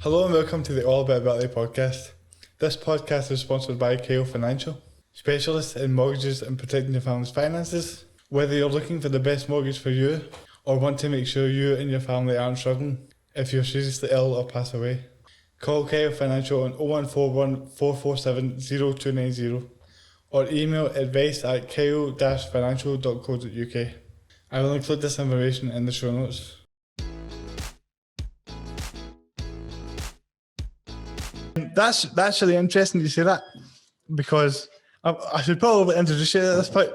Hello and welcome to the All About Ability podcast. This podcast is sponsored by Kale Financial, specialists in mortgages and protecting your family's finances. Whether you're looking for the best mortgage for you or want to make sure you and your family aren't struggling if you're seriously ill or pass away, call Kale Financial on 0141 447 0290 or email advice@kale-financial.co.uk. I will include this information in the show notes. That's really interesting you say that, because I should probably introduce you at this point.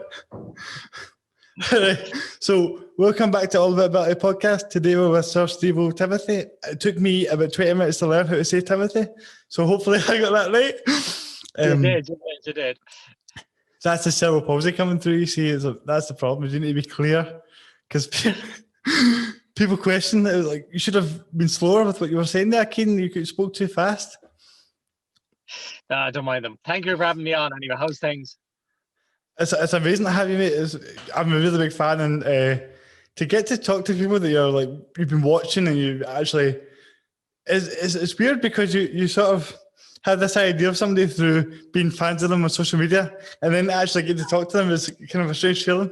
So welcome back to All About Ability podcast. Today we're with Sir Stevo Timothy. It took me about 20 minutes to learn how to say Timothy, so hopefully I got that right. You did. That's the cerebral palsy coming through. You see, that's the problem. You need to be clear, because people question it. Like, you should have been slower with what you were saying there, Keen. You spoke too fast. I don't mind them. Thank you for having me on. Anyway, how's things? It's amazing to have you, mate. I'm a really big fan, and to get to talk to people that you've been watching, and you actually it's weird, because you sort of had this idea of somebody through being fans of them on social media, and then actually get to talk to them is kind of a strange feeling.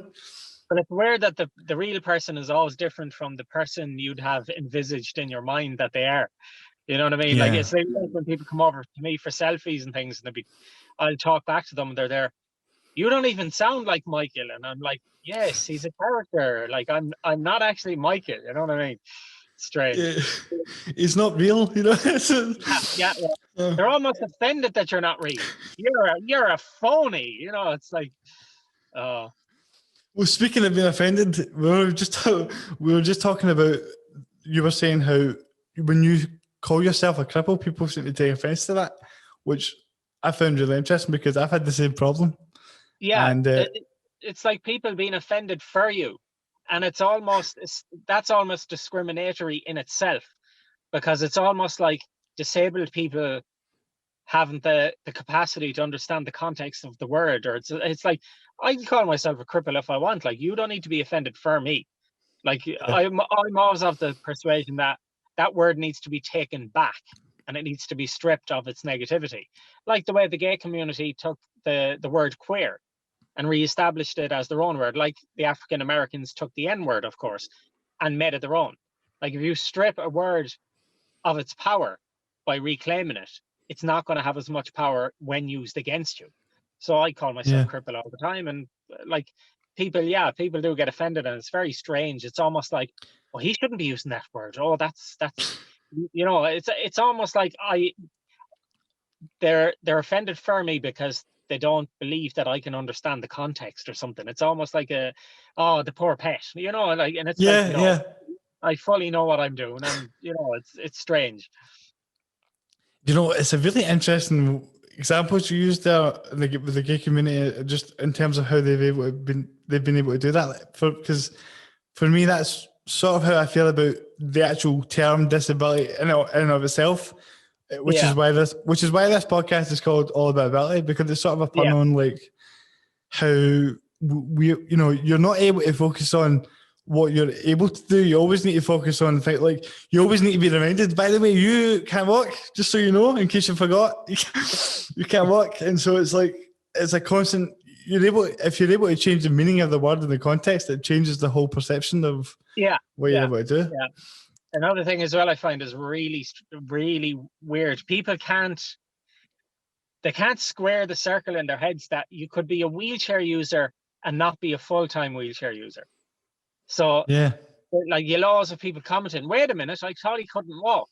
But it's weird that the real person is always different from the person you'd have envisaged in your mind that they are. You know what I mean? Yeah. Like, it's like when people come over to me for selfies and things, and I'll talk back to them, and they're there. You don't even sound like Michael, and I'm like, yes, he's a character. Like, I'm not actually Michael. You know what I mean? Strange. Yeah. He's not real, you know. Yeah. They're almost offended that you're not real. You're a phony. You know, it's like, Well, speaking of being offended, we were just talking about. You were saying how when you call yourself a cripple, people seem to take offence to that, which I found really interesting, because I've had the same problem. Yeah, and it's like people being offended for you, and that's almost discriminatory in itself, because it's almost like disabled people haven't the capacity to understand the context of the word, or it's like, I can call myself a cripple if I want. Like, you don't need to be offended for me. Like, I'm always of the persuasion that word needs to be taken back, and it needs to be stripped of its negativity, like the way the gay community took the word queer and re-established it as their own word, like the African Americans took the N-word, of course, and made it their own. Like, if you strip a word of its power by reclaiming it, it's not going to have as much power when used against you. So I call myself cripple all the time, and like, people do get offended, and it's very strange. It's almost like, oh, he shouldn't be using that word. Oh, that's you know, it's almost like they're offended for me because they don't believe that I can understand the context or something. It's almost like the poor pet, you know, like, and it's I fully know what I'm doing, and you know, it's strange. You know, it's a really interesting examples you used there with the gay community, just in terms of how they've been able to do that. Because for me, that's sort of how I feel about the actual term disability in and of itself, which is why this podcast is called All About Ability, because it's sort of a pun on like how you're not able to focus on what you're able to do. You always need to focus on things, like, you always need to be reminded, by the way, you can't walk, just so you know, in case you forgot. You can't walk. And so it's like, it's a constant, if you're able to change the meaning of the word in the context, it changes the whole perception of what you're able to do. Yeah. Another thing as well I find is really, really weird. People can't square the circle in their heads that you could be a wheelchair user and not be a full-time wheelchair user. So like, you'll always have people commenting, wait a minute, I thought he couldn't walk.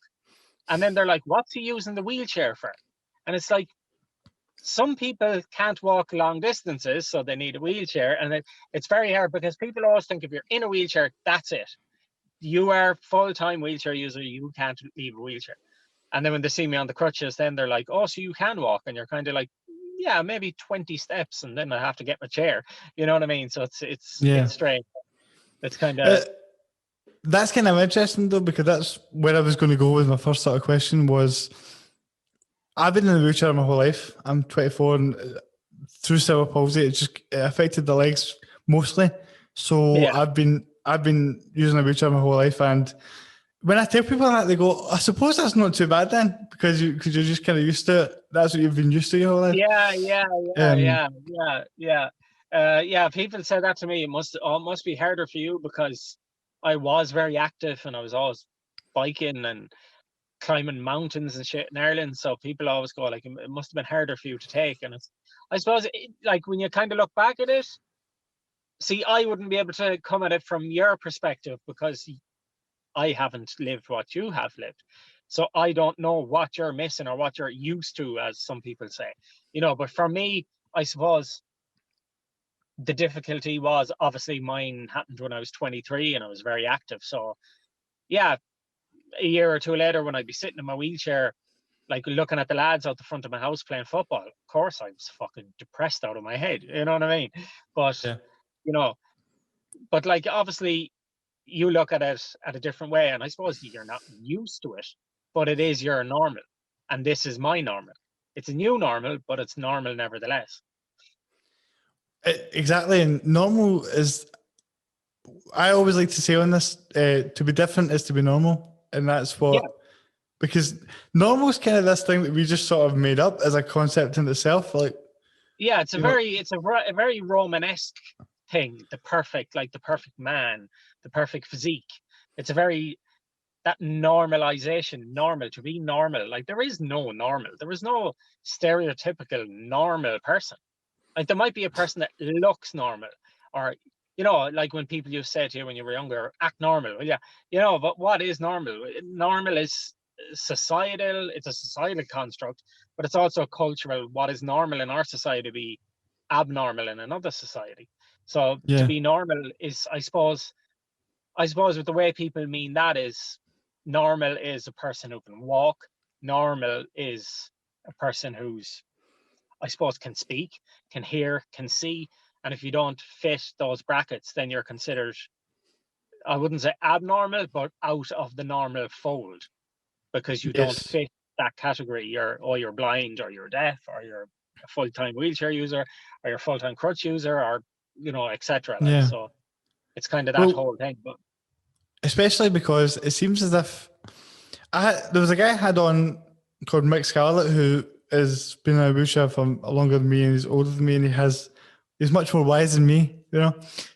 And then they're like, what's he using the wheelchair for? And it's like, some people can't walk long distances, so they need a wheelchair. And it's very hard, because people always think if you're in a wheelchair, that's it. You are a full-time wheelchair user, you can't leave a wheelchair. And then when they see me on the crutches, then they're like, oh, so you can walk. And you're kind of like, yeah, maybe 20 steps, and then I have to get my chair. You know what I mean? So it's strange. It's kind of... That's kind of interesting, though, because that's where I was going to go with my first sort of question was, I've been in a wheelchair my whole life. I'm 24, and through cerebral palsy, it affected the legs mostly. So I've been using a wheelchair my whole life, and when I tell people that, they go, I suppose that's not too bad then, because you're just kind of used to it. That's what you've been used to your whole life. Yeah. People say that to me. It must be harder for you because I was very active and I was always biking and climbing mountains and shit in Ireland. So people always go like, it must have been harder for you to take. And I suppose like when you kind of look back at it, see, I wouldn't be able to come at it from your perspective because I haven't lived what you have lived. So I don't know what you're missing or what you're used to, as some people say, but for me, I suppose the difficulty was obviously mine happened when I was 23 and I was very active. So yeah, a year or two later when I'd be sitting in my wheelchair, like looking at the lads out the front of my house playing football, of course I was fucking depressed out of my head. You know what I mean? But, Yeah. but like obviously you look at it at a different way, and I suppose you're not used to it, but it is your normal, and this is my normal. It's a new normal, but it's normal nevertheless. Exactly, and normal is. I always like to say on this, to be different is to be normal, and that's what. Yeah. Because normal is kind of this thing that we just sort of made up as a concept in itself, like. Yeah, it's a very Romanesque thing. The perfect man, the perfect physique. It's a very that normalization, normal, to be normal. Like there is no normal. There is no stereotypical normal person. Like there might be a person that looks normal, or like when people used to say to you when you were younger, act normal. Well, yeah, but what is normal? Normal is societal. It's a societal construct, but it's also cultural. What is normal in our society be abnormal in another society. So to Yeah. be normal is, I suppose with the way people mean that is, normal is a person who can walk. Normal is a person who's, I suppose, can speak, can hear, can see. And if you don't fit those brackets, then you're considered, I wouldn't say abnormal, but out of the normal fold because you don't Yes. fit that category. You're blind, or you're deaf, or you're a full-time wheelchair user, or you're a full-time crutch user, or etc. Like, Yeah. so it's kind of that whole thing. But especially because it seems as if there was a guy I had on called Mick Scarlett who has been in a wheelchair for longer than me, and he's older than me, and he's much more wise than me,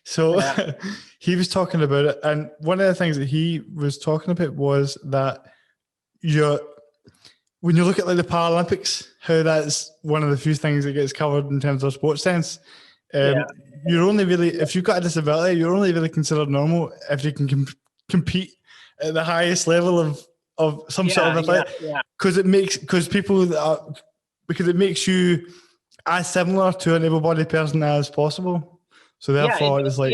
So yeah. he was talking about it, and one of the things that he was talking about was that when you look at like the Paralympics, how that's one of the few things that gets covered in terms of sports sense. You're only really, if you've got a disability, you're only really considered normal if you can compete at the highest level of some sort of athletic. Because it makes you as similar to an able-bodied person as possible. So therefore, it's like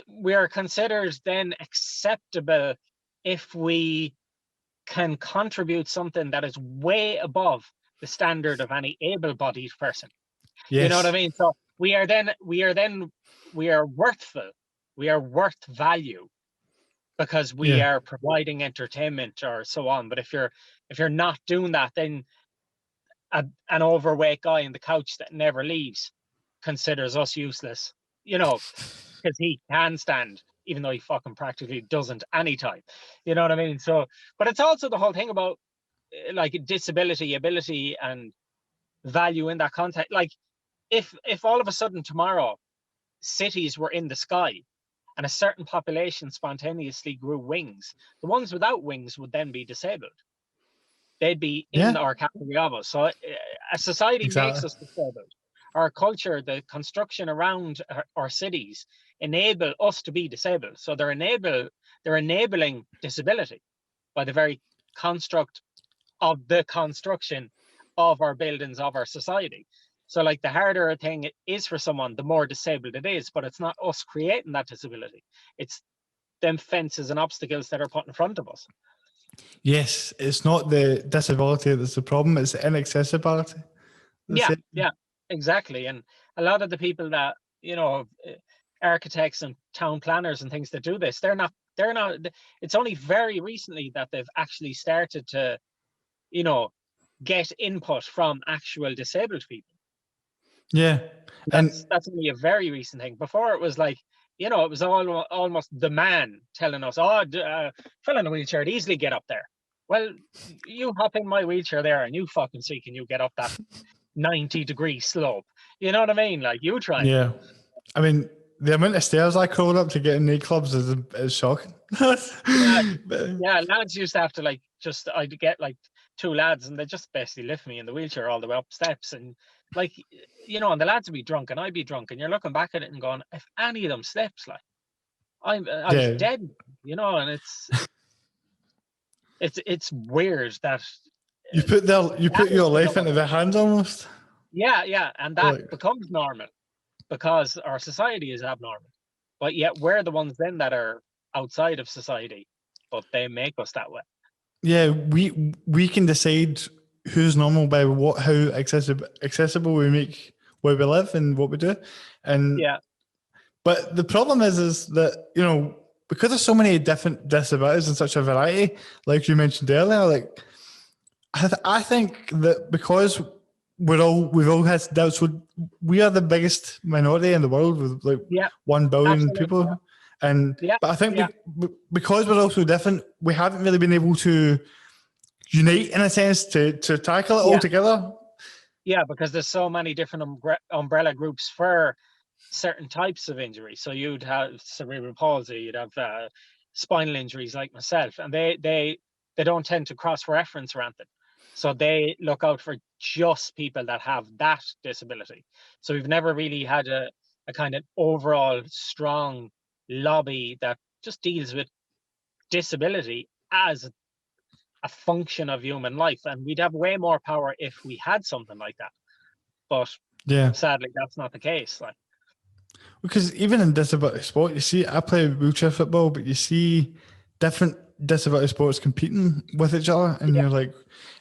we are considered then acceptable if we can contribute something that is way above the standard of any able-bodied person. Yes. You know what I mean? So we are worthful. We are worth value because we are providing entertainment or so on. But if you're not doing that, then an overweight guy on the couch that never leaves considers us useless, because he can stand, even though he fucking practically doesn't anytime. You know what I mean? So, but it's also the whole thing about like disability, ability, and value in that context. Like if all of a sudden tomorrow cities were in the sky and a certain population spontaneously grew wings, the ones without wings would then be disabled. They'd be in our category of us. So a society makes us disabled. Our culture, the construction around our cities enable us to be disabled. So they're enabling disability by the very construct of the construction of our buildings, of our society. So like the harder a thing is for someone, the more disabled it is, but it's not us creating that disability. It's them fences and obstacles that are put in front of us. Yes, it's not the disability that's the problem, it's the inaccessibility. Yeah, exactly. And a lot of the people that, architects and town planners and things that do this, they're not, it's only very recently that they've actually started to, get input from actual disabled people. Yeah. That's only a very recent thing. Before it was like, You know, it was almost the man telling us, "Oh, fella in a wheelchair would easily get up there." Well, you hop in my wheelchair there, and you fucking see, can you get up that 90-degree slope? You know what I mean? Like, you try. Yeah. I mean, the amount of stairs I crawled up to get in nightclubs is shocking. Yeah, But, yeah. Lads used to have to like I'd get like two lads, and they just basically lift me in the wheelchair all the way up steps, and like, you know, and the lads would be drunk, and I'd be drunk, and you're looking back at it and going, if any of them slips, like, I was yeah. dead, you know, and it's weird that You put that your is the life norm. into their hands almost. Yeah, and that Like, becomes normal because our society is abnormal, but yet we're the ones then that are outside of society, but they make us that way. yeah, we can decide who's normal by how accessible we make where we live and what we do. And Yeah, but the problem is that, you know, because there's so many different disabilities and such a variety, like you mentioned earlier, like I think that because we've all had doubts, we are the biggest minority in the world with like yeah, 1 billion absolutely. people, and Yeah, but I think yeah, because we're all so different, we haven't really been able to unite in a sense to tackle it all yeah, together. yeah, because there's so many different umbrella groups for certain types of injury. So you'd have cerebral palsy, you'd have spinal injuries like myself, and they don't tend to cross-reference around it. So they look out for just people that have that disability. So we've never really had a kind of overall strong lobby that just deals with disability as a function of human life. And we'd have way more power if we had something like that. But Yeah, sadly, that's not the case. Like, because even in disability sport, you see, I play wheelchair football, but you see different disability sports competing with each other, and yeah, you're like,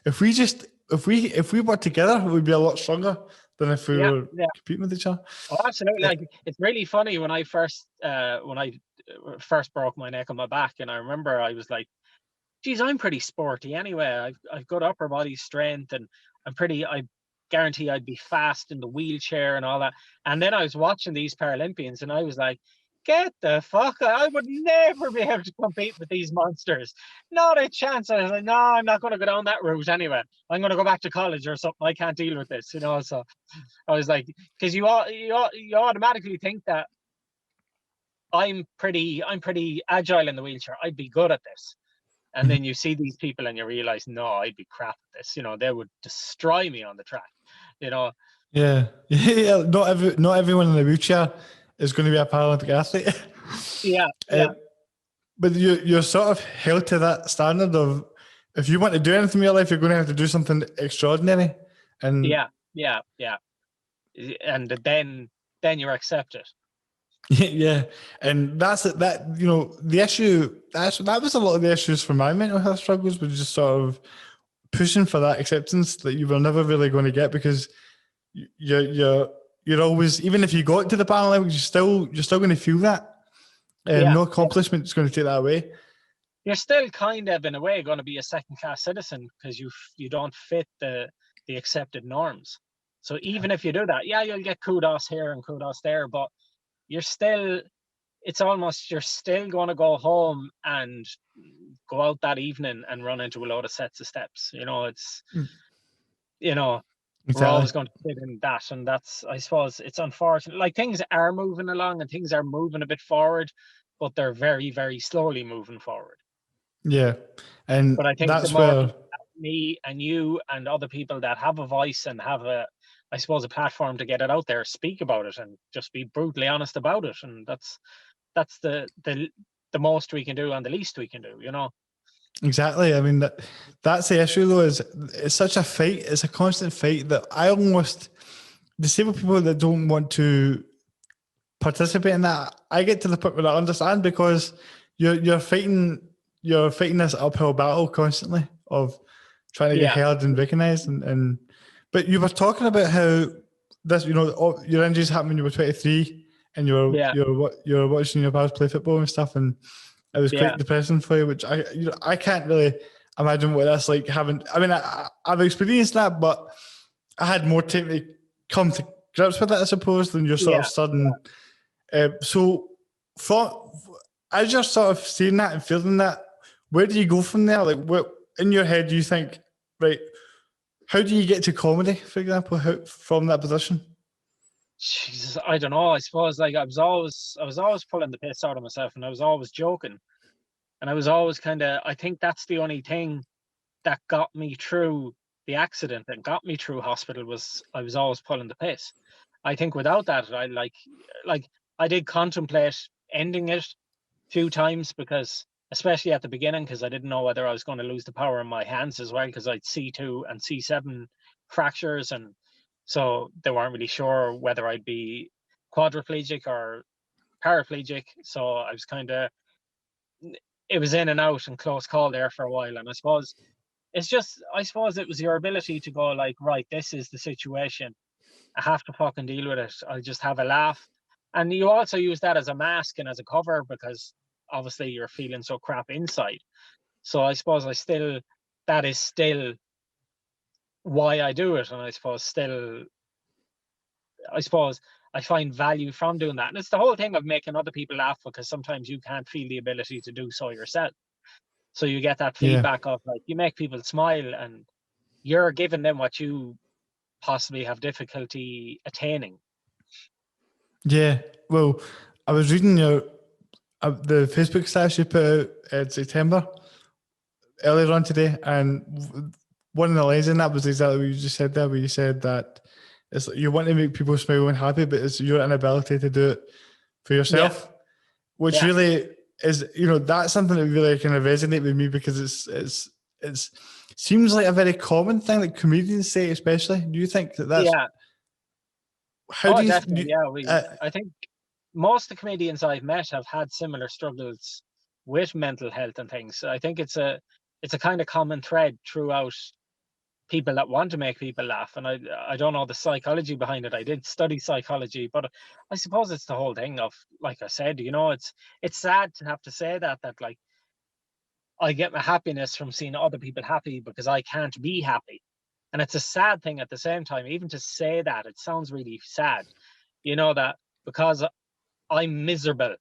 if we work together, we'd be a lot stronger than if we yeah, were yeah. competing with each other. Oh, absolutely. Uh, Like, it's really funny when I first broke my neck on my back, and I remember I was like, geez, I'm pretty sporty anyway. I've got upper body strength, and I guarantee I'd be fast in the wheelchair and all that. And then I was watching these Paralympians, and I was like, get the fuck out. I would never be able to compete with these monsters. Not a chance. I was like, no, I'm not going to go down that route anyway. I'm going to go back to college or something. I can't deal with this, you know. So I was like, because you automatically think that I'm pretty agile in the wheelchair. I'd be good at this. And then you see these people and you realize, no, I'd be crap at this. You know, they would destroy me on the track. You know, Yeah, yeah. Not everyone in a wheelchair is going to be a Paralympic athlete. yeah, uh, yeah, but you're sort of held to that standard of, if you want to do anything in your life, you're going to have to do something extraordinary. And yeah, yeah, yeah. And then you're accepted. yeah, and that's it. That, you know, the issue, that was a lot of the issues for my mental health struggles, was just sort of pushing for that acceptance that you were never really going to get, because you're always, even if you got to the Paralympics, you're still going to feel that. Yeah, No yeah. accomplishment is going to take that away. You're still kind of in a way going to be a second class citizen because you don't fit the accepted norms. So even if you do that, yeah, you'll get kudos here and kudos there, but you're still, it's almost, you're still going to go home and go out that evening and run into a load of sets of steps. You know, it's, you know, we're Exactly. always going to fit in that. And that's, I suppose, it's unfortunate. Like, things are moving along and things are moving a bit forward, but they're very, very slowly moving forward. Yeah, and But I think the that's more where, people, like me and you and other people that have a voice and have I suppose, a platform to get it out there, speak about it and just be brutally honest about it. And that's the most we can do and the least we can do, you know? exactly. I mean, that's the issue though. Is it's such a fight. It's a constant fight that I almost, disabled people that don't want to participate in that, I get to the point where I understand, because you're fighting this uphill battle constantly of trying to get Yeah, heard and recognized, and but you were talking about how this, you know, your injuries happened when you were 23, and yeah, you were watching your pals play football and stuff, and it was yeah, quite depressing for you, which I can't really imagine what that's like having. I mean, I've experienced that, but I had more time to come to grips with it, I suppose, than your sort of yeah, sudden. So from as you're sort of seeing that and feeling that, where do you go from there? Like, what in your head do you think? Right, how do you get to comedy, for example, from that position? Jesus, I don't know. I suppose like I was always pulling the piss out of myself, and I was always joking, and I was always kind of. I think that's the only thing that got me through the accident and got me through hospital was I was always pulling the piss. I think without that, I like I did contemplate ending it a few times because especially at the beginning because I didn't know whether I was going to lose the power in my hands as well because I'd C2 and C7 fractures and so they weren't really sure whether I'd be quadriplegic or paraplegic. So I was kind of it was in and out and close call there for a while. And I suppose it's just I suppose it was your ability to go like, right, this is the situation. I have to fucking deal with it. I'll just have a laugh. And you also use that as a mask and as a cover because obviously you're feeling so crap inside. So I suppose that is still why I do it. And I suppose I find value from doing that. And it's the whole thing of making other people laugh because sometimes you can't feel the ability to do so yourself. So you get that Yeah, feedback of like, you make people smile and you're giving them what you possibly have difficulty attaining. yeah. Well, I was reading the Facebook status you put out in September earlier on today, and one of the lines in that was exactly what you just said there, where you said that it's you want to make people smile and happy, but it's your inability to do it for Yeah, yourself, which yeah. really is, that's something that really kind of resonate with me because it's seems like a very common thing that comedians say, especially. Do you think that's Yeah. how Oh, do definitely. you Yeah. uh, I think most of the comedians I've met have had similar struggles with mental health and things. I think it's a kind of common thread throughout people that want to make people laugh. And I don't know the psychology behind it. I did study psychology, but I suppose it's the whole thing of, like I said, it's sad to have to say that like I get my happiness from seeing other people happy because I can't be happy. And it's a sad thing at the same time. Even to say that, it sounds really sad. That because I'm miserable,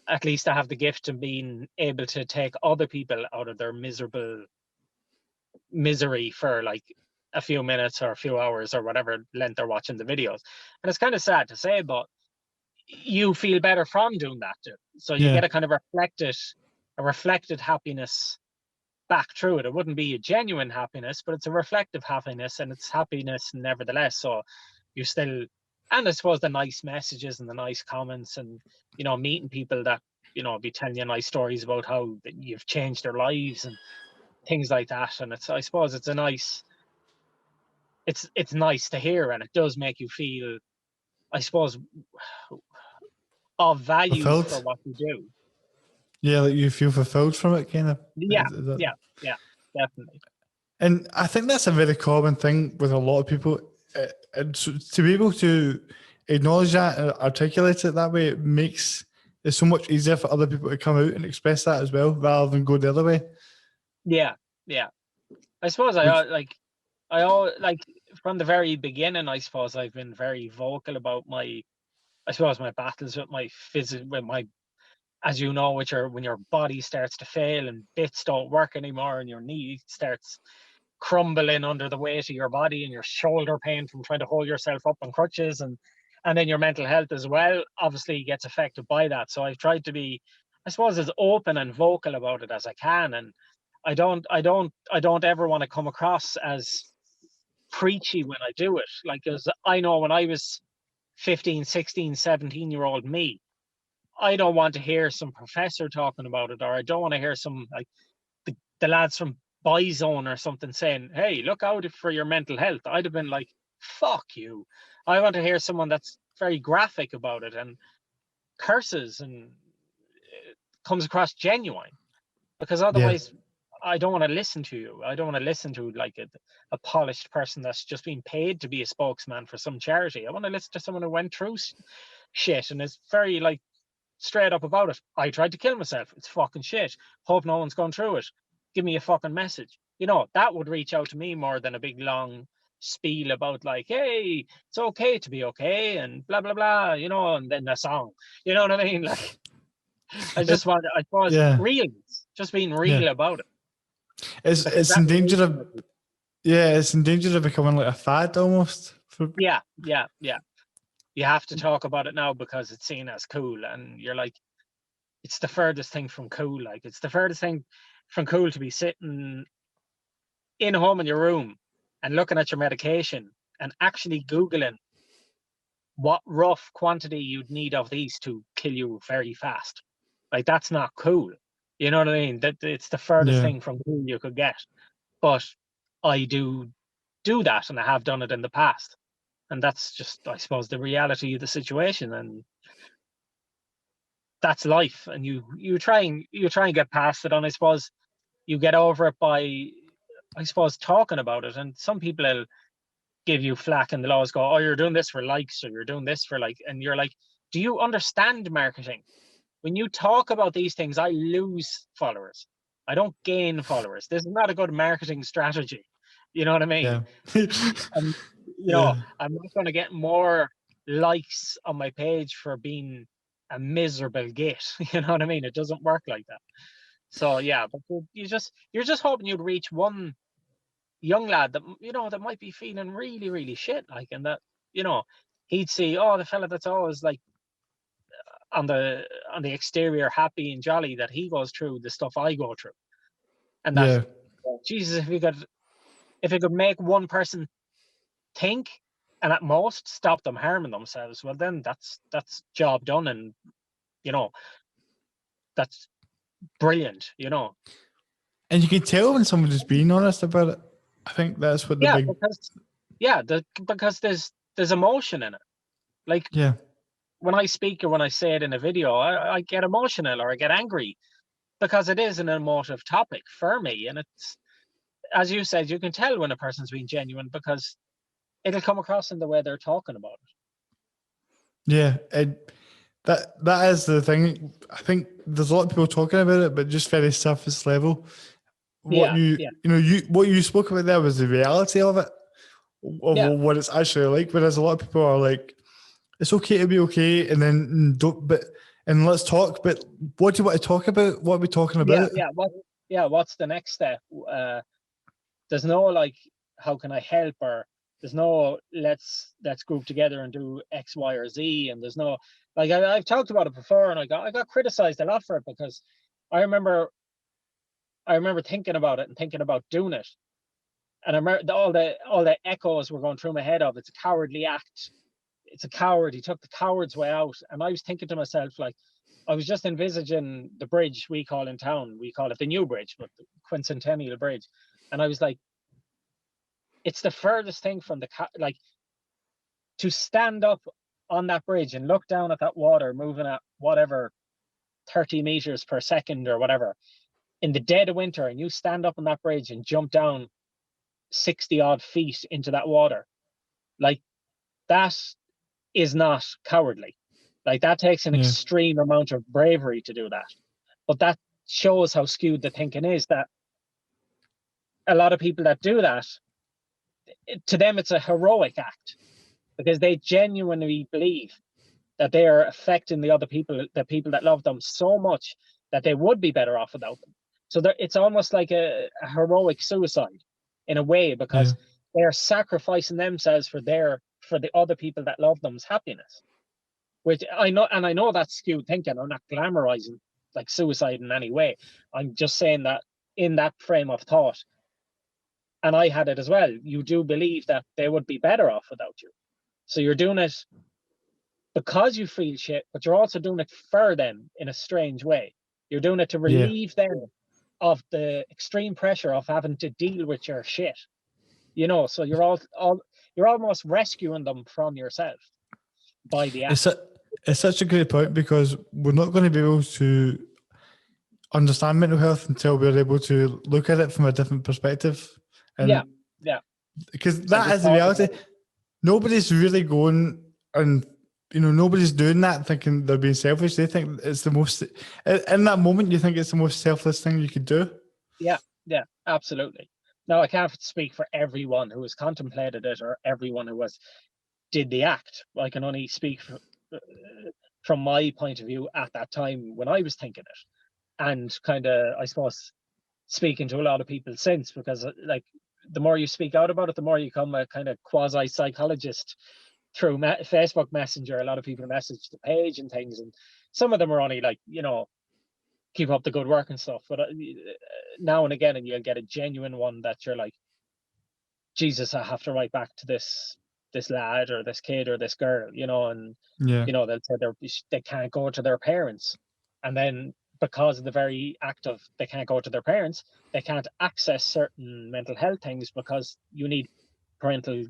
at least I have the gift of being able to take other people out of their miserable misery for like a few minutes or a few hours or whatever length they're watching the videos. And it's kind of sad to say, but you feel better from doing that too. So you yeah, get a reflected happiness back through it. It wouldn't be a genuine happiness, but it's a reflective happiness and it's happiness nevertheless. So you still, and I suppose the nice messages and the nice comments and, meeting people that, be telling you nice stories about how you've changed their lives and things like that. And I suppose it's nice to hear and it does make you feel, I suppose, of value for fulfilled? what you do. Yeah, like you feel fulfilled from it, kind of. Yeah, yeah, yeah, definitely. And I think that's a very common thing with a lot of people. And so to be able to acknowledge that and articulate it that way, it makes it so much easier for other people to come out and express that as well, rather than go the other way. Yeah, yeah. I suppose Which, I all like from the very beginning. I suppose I've been very vocal about I suppose my battles with my with my, as you know, when your body starts to fail and bits don't work anymore and your knee starts crumbling under the weight of your body and your shoulder pain from trying to hold yourself up on crutches and then your mental health as well obviously gets affected by that. So I've tried to be, I suppose, as open and vocal about it as I can. And I don't ever want to come across as preachy when I do it. Like, as I know when I was 15, 16, 17-year-old me, I don't want to hear some professor talking about it, or I don't want to hear some like the lads from Boyzone or something saying, "Hey, look out for your mental health." I'd have been like, "Fuck you." I want to hear someone that's very graphic about it and curses and comes across genuine, because yeah, otherwise I don't want to listen to you. I don't want to listen to like a polished person that's just being paid to be a spokesman for some charity. I want to listen to someone who went through shit and is very like straight up about it. I tried to kill myself. It's fucking shit. Hope no one's gone through it. Give me a fucking message. That would reach out to me more than a big long spiel about like, hey, it's okay to be okay and blah blah blah, you know, and then the song, you know what I mean? Like, I just want, I suppose, Yeah. real, just being real Yeah. about it. It's Because in that danger relates of with it. it's in danger of becoming like a fad almost. Yeah. You have to talk about it now because it's seen as cool, and you're like, it's the furthest thing from cool. Like, it's the furthest thing from cool to be sitting in home in your room and looking at your medication and actually Googling what rough quantity you'd need of these to kill you very fast. Like, that's not cool. You know what I mean? That it's the furthest Yeah. thing from cool you could get. But I do that, and I have done it in the past. And that's just, I suppose, the reality of the situation. And that's life. And you try and get past it. And I suppose you get over it by, I suppose, talking about it. And some people will give you flack and they'll always go, oh, you're doing this for likes, or you're doing this for like, and you're like, do you understand marketing? When you talk about these things, I lose followers. I don't gain followers. This is not a good marketing strategy. You know what I mean? Yeah. And, you know, Yeah. I'm not going to get more likes on my page for being a miserable git. You know what I mean? It doesn't work like that. So yeah, but you're just hoping you'd reach one young lad that, you know, that might be feeling really, really shit, like, and that, you know, he'd see, oh, the fella that's always like on the exterior happy and jolly, that he goes through the stuff I go through, and that, Yeah. Jesus, if you could make one person think, and at most stop them harming themselves, well, then that's job done. And, you know, that's brilliant, you know. And you can tell when somebody's being honest about it. I think that's what the Yeah, big because there's emotion in it. Like, yeah. when I speak or when I say it in a video, I get emotional or I get angry because it is an emotive topic for me. And it's, as you said, you can tell when a person's being genuine because it'll come across in the way they're talking about it. Yeah. And that is the thing. I think there's a lot of people talking about it, but just very surface level. What Yeah, you yeah, you know, what you spoke about there was the reality of it, of yeah, what it's actually like. Whereas a lot of people are like, it's okay to be okay, and then don't, but and let's talk. But what do you want to talk about? What are we talking yeah, about? what's the next step? There's no like, how can I help? Or there's no, let's group together and do X, Y, or Z. And there's no, like, I've talked about it before, and I got criticized a lot for it because I remember thinking about it and thinking about doing it. And I remember all the echoes were going through my head of, it's a cowardly act. It's a coward. He took the coward's way out. And I was thinking to myself, like, I was just envisaging the bridge we call in town. We call it the New Bridge, but the Quincentennial Bridge. And I was like, it's the furthest thing from like, to stand up on that bridge and look down at that water moving at whatever 30 meters per second or whatever in the dead of winter, and you stand up on that bridge and jump down 60 odd feet into that water, like, that is not cowardly. Like, that takes an Yeah. extreme amount of bravery to do that. But that shows how skewed the thinking is, that a lot of people that do that, to them it's a heroic act because they genuinely believe that they are affecting the people that love them so much that they would be better off without them. So it's almost like a heroic suicide in a way, Yeah. because they're sacrificing themselves for the other people that love them's happiness. Which I know that's skewed thinking. I'm not glamorizing like suicide in any way. I'm just saying that in that frame of thought, and I had it as well, you do believe that they would be better off without you. So you're doing it because you feel shit, but you're also doing it for them in a strange way. You're doing it to Yeah. relieve them of the extreme pressure of having to deal with your shit. You know, so you're almost rescuing them from yourself by the act. It's such a great point because we're not going to be able to understand mental health until we're able to look at it from a different perspective. Yeah, And yeah. because And that just is the talk reality. about it. Nobody's really going and nobody's doing that thinking they're being selfish. They think it's the most, in that moment, you think it's the most selfless thing you could do. Yeah, absolutely. Now, I can't speak for everyone who has contemplated it or everyone who did the act. I can only speak from my point of view at that time when I was thinking it, and kind of, I suppose, speaking to a lot of people since, because like the more you speak out about it, the more you become a kind of quasi psychologist through Facebook Messenger. A lot of people message the page and things, and some of them are only like, keep up the good work and stuff. But now and again, and you'll get a genuine one that you're like, Jesus, I have to write back to this lad or this kid or this girl, and Yeah. they'll say they can't go to their parents, and then because of the very act of they can't go to their parents, they can't access certain mental health things because you need parental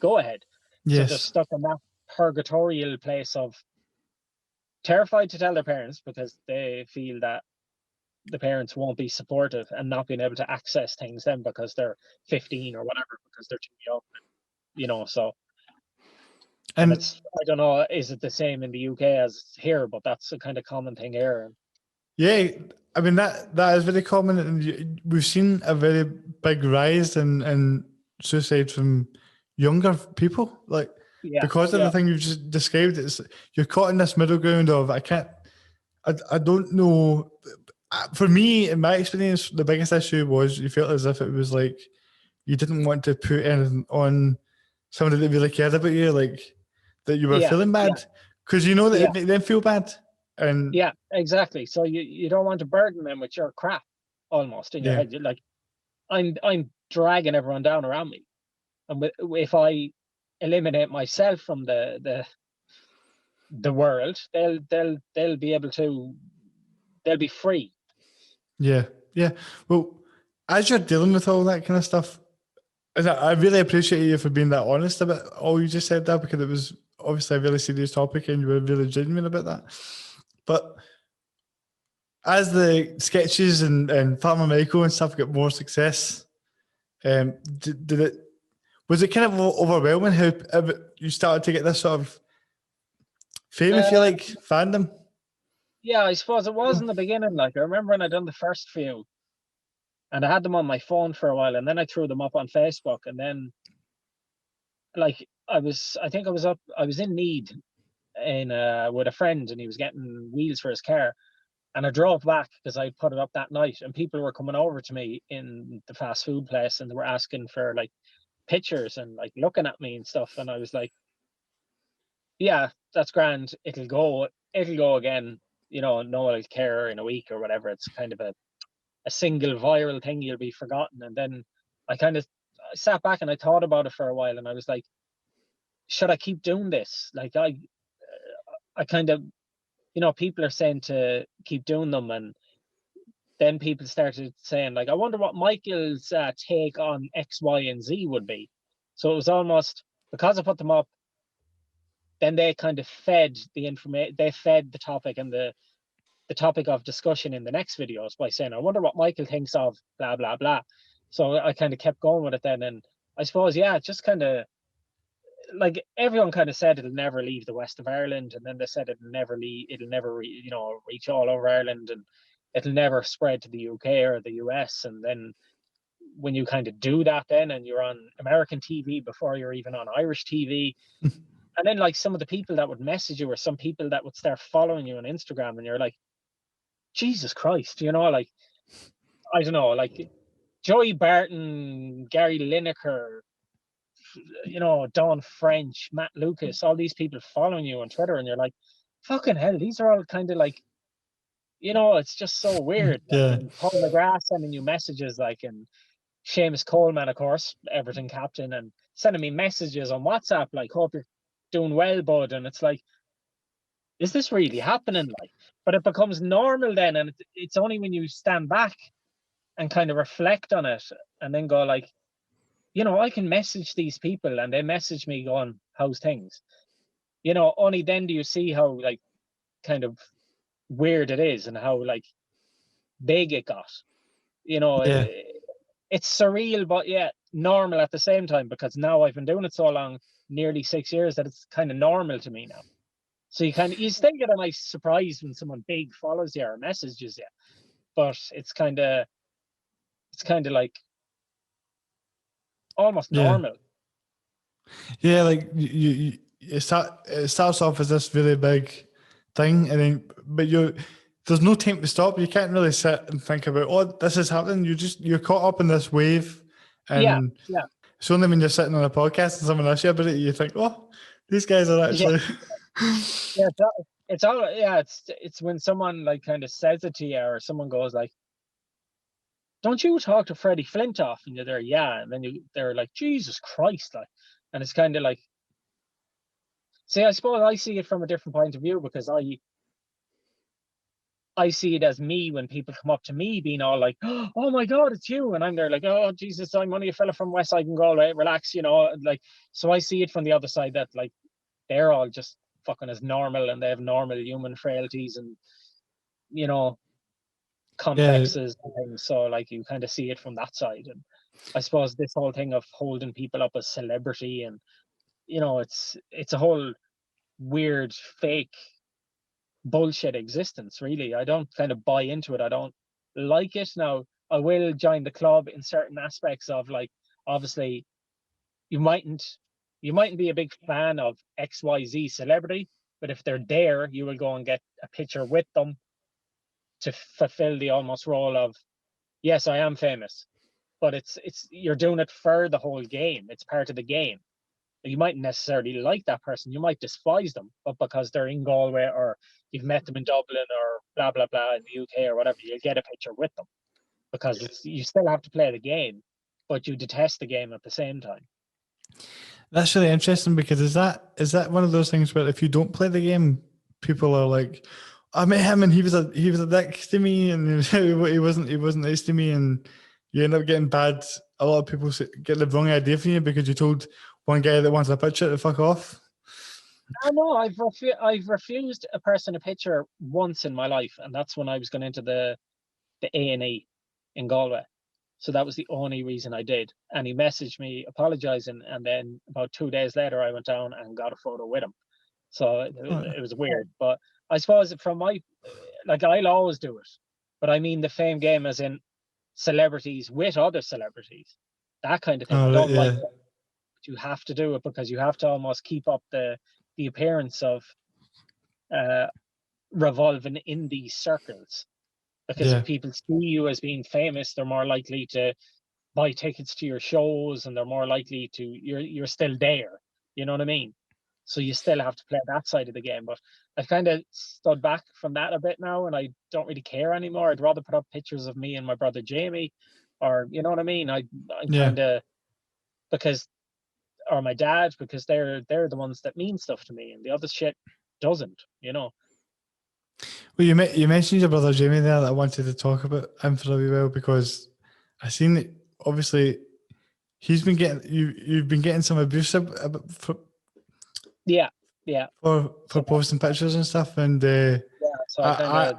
go ahead. So they're Yes. stuck in that purgatorial place of terrified to tell their parents because they feel that the parents won't be supportive, and not being able to access things then because they're 15 or whatever, because they're too young, so. And And it's, I don't know, is it the same in the UK as here? But that's a kind of common thing here. yeah, I mean that is very common, and we've seen a very big rise in suicide from younger people, like Yeah, because of the thing you've just described. It's you're caught in this middle ground of I don't know. For me, in my experience, the biggest issue was you felt as if it was like you didn't want to put anything on somebody that really cared about you, like that you were yeah, feeling bad, because you know that yeah, it made them feel bad. And yeah, exactly. So you don't want to burden them with your crap almost in your yeah, head. You're like, I'm dragging everyone down around me, and if I eliminate myself from the world, they'll be able to, they'll be free. yeah, yeah. Well, as you're dealing with all that kind of stuff, I really appreciate you for being that honest about all you just said there, because it was obviously a really serious topic and you were really genuine about that. But as the sketches and Farmer Michael and stuff get more success, did it, was it kind of overwhelming how you started to get this sort of fame, if you Uh, like, fandom? yeah, I suppose it was in the beginning. Like, I remember when I done the first few, and I had them on my phone for a while, and then I threw them up on Facebook, and then like I think I was in Need in with a friend, and he was getting wheels for his car, and I drove back because I put it up that night, and people were coming over to me in the fast food place, and they were asking for like pictures and like looking at me and stuff, and I was like, yeah, that's grand, it'll go again, no one will care in a week or whatever. It's kind of a single viral thing, you'll be forgotten. And then I kind of sat back and I thought about it for a while, and I was like, should I keep doing this? Like I kind of, people are saying to keep doing them, and then people started saying like, I wonder what Michael's take on X, Y, and Z would be. So it was almost, because I put them up, then they kind of fed the information, they fed the topic and the topic of discussion in the next videos by saying, I wonder what Michael thinks of blah blah blah. So I kind of kept going with it then, and I suppose, yeah, it just kind of, like, everyone kind of said it'll never leave the west of Ireland, and then they said it'll never reach all over Ireland, and it'll never spread to the UK or the US. And then when you kind of do that, then, and you're on American TV before you're even on Irish TV, and then like some of the people that would message you, or some people that would start following you on Instagram, and you're like, Jesus Christ, like, I don't know, like Joey Barton, Gary Lineker, Don French, Matt Lucas, all these people following you on Twitter, and you're like, fucking hell, these are all kind of like, it's just so weird. Like, Yeah, and Paul McGrath sending you messages, like, and Seamus Coleman, of course, Everton captain, and sending me messages on WhatsApp, like, hope you're doing well, bud. And it's like, is this really happening? Like, but it becomes normal then, and it's only when you stand back and kind of reflect on it, and then go like, I can message these people, and they message me going, how's things? Only then do you see how, like, kind of weird it is, and how, like, big it got. yeah, It's surreal, but yeah, normal at the same time, because now I've been doing it so long, nearly 6 years, that it's kind of normal to me now. So you still get a nice surprise when someone big follows you or messages you, but it's kind of like, almost Yeah. normal. Yeah, like it starts off as this really big thing, and then there's no time to stop. You can't really sit and think about, oh, this is happening. You're caught up in this wave, Yeah, and yeah, it's only when you're sitting on a podcast and someone asks you about it, you think, oh, these guys are yeah, actually. yeah. It's when someone like kind of says it to you, or someone goes like, "Don't you talk to Freddie Flintoff?" And you're there, yeah, and then they're like, "Jesus Christ!" Like, and it's kind of like, see, I suppose I see it from a different point of view, because I see it as me when people come up to me being all like, "Oh my God, it's you," and I'm there like, "Oh Jesus, I'm only a fella from West Side and Galway, relax," like. So I see it from the other side, that like they're all just fucking as normal, and they have normal human frailties and you know Yeah, complexes and things. So like you kind of see it from that side, and I suppose this whole thing of holding people up as celebrity, and it's a whole weird fake bullshit existence, really. I don't kind of buy into it. I don't like it. Now, I will join the club in certain aspects of, like, obviously you mightn't be a big fan of XYZ celebrity, but if they're there, you will go and get a picture with them to fulfill the almost role of, yes, I am famous, but it's you're doing it for the whole game. It's part of the game. You mightn't necessarily like that person, you might despise them, but because they're in Galway, or you've met them in Dublin, or blah blah blah in the UK or whatever, you'll get a picture with them, because you still have to play the game, but you detest the game at the same time. that's really interesting, because is that one of those things where if you don't play the game, people are like, I met him and he was a dick to me, and he wasn't nice to me, and you end up getting bad. A lot of people get the wrong idea from you because you told one guy that wanted a picture to fuck off. I know I've refused a person a picture once in my life, and that's when I was going into the A&E in Galway. So that was the only reason I did. And he messaged me apologizing, and then about 2 days later, I went down and got a photo with him. So Oh, it was weird, but I suppose from my, like, I'll always do it, but I mean the fame game, as in celebrities with other celebrities, that kind of thing. I oh, right, don't like yeah, that. But you have to do it, because you have to almost keep up the appearance of uh, revolving in these circles. Because yeah, if people see you as being famous, they're more likely to buy tickets to your shows, and they're more likely to, you're still there. You know what I mean? So you still have to play that side of the game. But I've kind of stood back from that a bit now, and I don't really care anymore. I'd rather put up pictures of me and my brother Jamie, or you know what I mean. I'm yeah. kind of, because, or my dad, because they're the ones that mean stuff to me, and the other shit doesn't. Well, you mentioned your brother Jamie there, that I wanted to talk about him for a wee while, because I seen that obviously he's been getting you've been getting some abuse for Yeah, yeah. for So posting pictures and stuff, and yeah, so I I kind I of,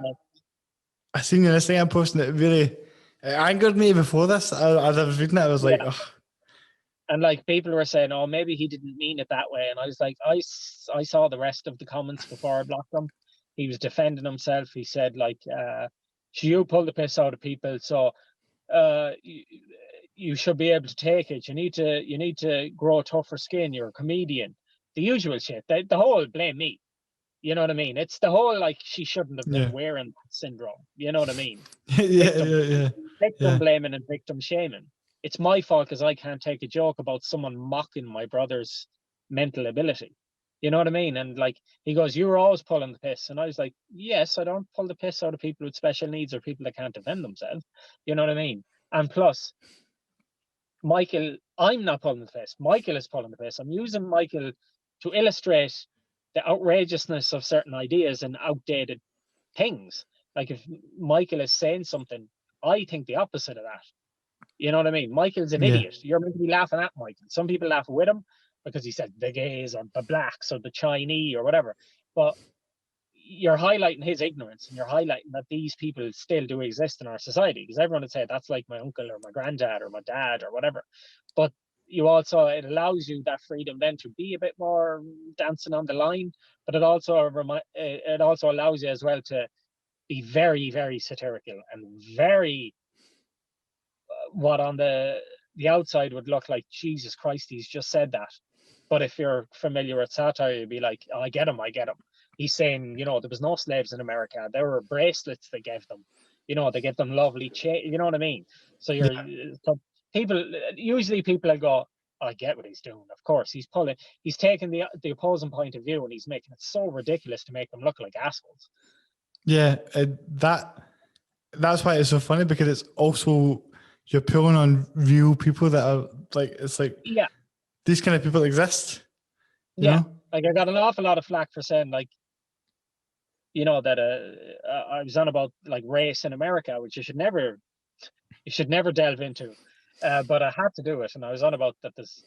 I seen this thing I'm posting that really it angered me before this. As I was reading it, I was like, yeah. ugh, And like people were saying, "Oh, maybe he didn't mean it that way," and I was like, I saw the rest of the comments before I blocked them. He was defending himself. He said like, "You pull the piss out of people, so you, you should be able to take it. You need to grow tougher skin. You're a comedian." The usual shit. The whole blame me. You know what I mean? It's the whole like she shouldn't have been yeah, wearing that syndrome. You know what I mean? yeah, Victim yeah, yeah, victim yeah, blaming and victim shaming. It's my fault because I can't take a joke about someone mocking my brother's mental ability. You know what I mean? And like he goes, "You were always pulling the piss," and I was like, "Yes, I don't pull the piss out of people with special needs or people that can't defend themselves." You know what I mean? And plus, Michael, I'm not pulling the piss. Michael is pulling the piss. I'm using Michael to illustrate the outrageousness of certain ideas and outdated things. Like if Michael is saying something, I think the opposite of that. You know what I mean? Michael's an yeah, idiot. You're meant to be laughing at Michael. Some people laugh with him because he said the gays or the blacks or the Chinese or whatever. But you're highlighting his ignorance, and you're highlighting that these people still do exist in our society. Because everyone would say that's like my uncle or my granddad or my dad or whatever. But it allows you that freedom then to be a bit more dancing on the line. But it also allows you as well to be very, very satirical and very what on the the outside would look like, Jesus Christ, he's just said that. But if you're familiar with satire, you'd be like, oh, I get him. He's saying, there was no slaves in America. There were bracelets they gave them. They get them lovely you know what I mean? So so usually people will go, oh, I get what he's doing. Of course, he's taking the opposing point of view, and he's making it so ridiculous to make them look like assholes. Yeah, that's why it's so funny, because it's also, you're pulling on real people that are like, it's like, yeah, these kind of people exist. You know? Like I got an awful lot of flack for saying, like, that I was on about like race in America, which you should never delve into. But I had to do it, and I was on about that there's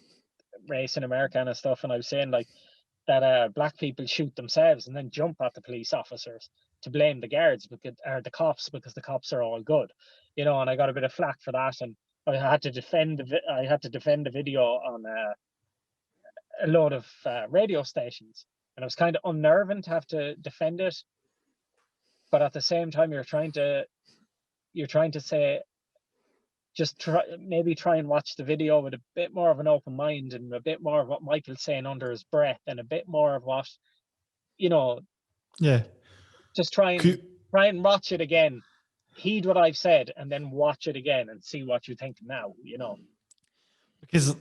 race in America and stuff, and I was saying like that black people shoot themselves and then jump at the police officers to blame the guards or the cops, because the cops are all good, and I got a bit of flack for that, and I had to defend the video on a load of radio stations, and it was kind of unnerving to have to defend it, but at the same time you're trying to say, just try and watch the video with a bit more of an open mind, and a bit more of what Michael's saying under his breath, and a bit more of what, just try and watch it again, heed what I've said, and then watch it again and see what you think now, Because,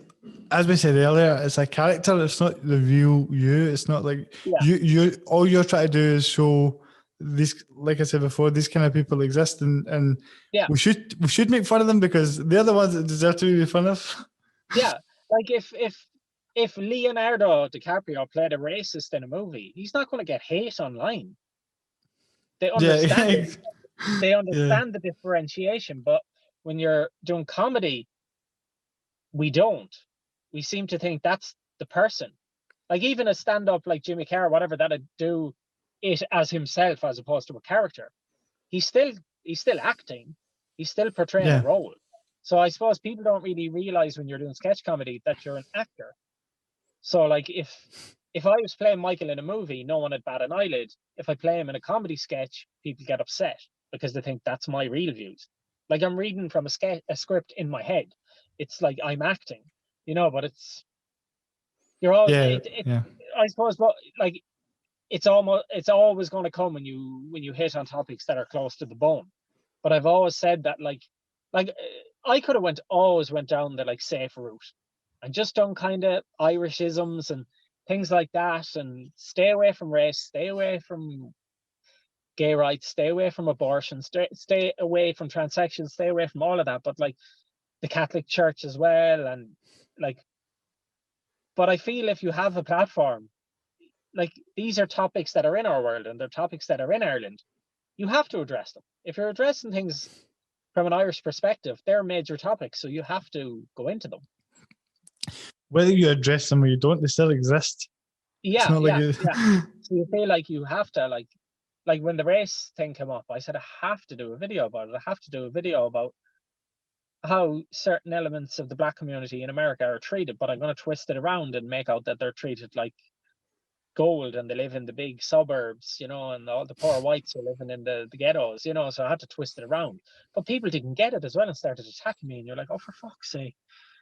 as we said earlier, it's a character. It's not the real you. It's not like you. All you're trying to do is show these, like I said before, these kind of people exist, and we should make fun of them, because they're the ones that deserve to be made fun of. Yeah, like if Leonardo DiCaprio played a racist in a movie, he's not going to get hate online. They understand They understand the differentiation, but when you're doing comedy, we don't. We seem to think that's the person. Like even a stand-up like Jimmy Carr, whatever, that'd do it as himself as opposed to a character. He's still acting. He's still portraying a role. So I suppose people don't really realize when you're doing sketch comedy that you're an actor. So like if I was playing Michael in a movie, no one would bat an eyelid. If I play him in a comedy sketch, people get upset because they think that's my real views. Like I'm reading from a script in my head. It's like I'm acting, but you're all I suppose, but like it's always going to come when you hit on topics that are close to the bone. But I've always said that like I could have always went down the like safe route and just done kind of Irishisms and things like that, and stay away from race, stay away from gay rights, stay away from abortion, stay away from transsexuals, stay away from all of that. But like the Catholic Church as well, and like, but I feel if you have a platform, like these are topics that are in our world and they're topics that are in Ireland, you have to address them. If you're addressing things from an Irish perspective, they're major topics, so you have to go into them. Whether you address them or you don't, they still exist. Yeah. So you feel like you have to, like when the race thing came up, I said I have to do a video about it. I have to do a video about how certain elements of the black community in America are treated, but I'm going to twist it around and make out that they're treated like gold and they live in the big suburbs, and all the poor whites are living in the ghettos, so I had to twist it around. But people didn't get it as well and started attacking me, and you're like, oh, for fuck's sake,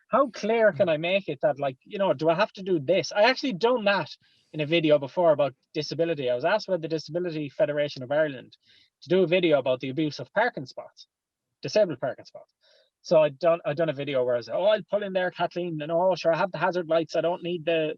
how clear can I make it that, like, do I have to do this? I actually done that in a video before about disability. I was asked by the Disability Federation of Ireland to do a video about the abuse of parking spots, disabled parking spots. So I done a video where I was like, oh, I'll pull in there, Kathleen, and oh, sure, I have the hazard lights. I don't need the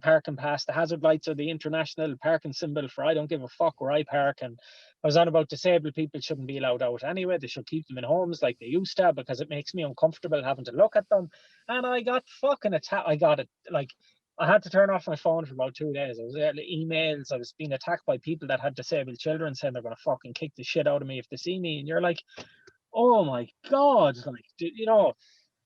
parking pass. The hazard lights are the international parking symbol for I don't give a fuck where I park. And I was on about disabled people shouldn't be allowed out anyway. They should keep them in homes like they used to, because it makes me uncomfortable having to look at them. And I got fucking attacked. I got it. Like, I had to turn off my phone for about 2 days. I was getting emails. I was being attacked by people that had disabled children saying they're going to fucking kick the shit out of me if they see me. And you're like, oh my God, like,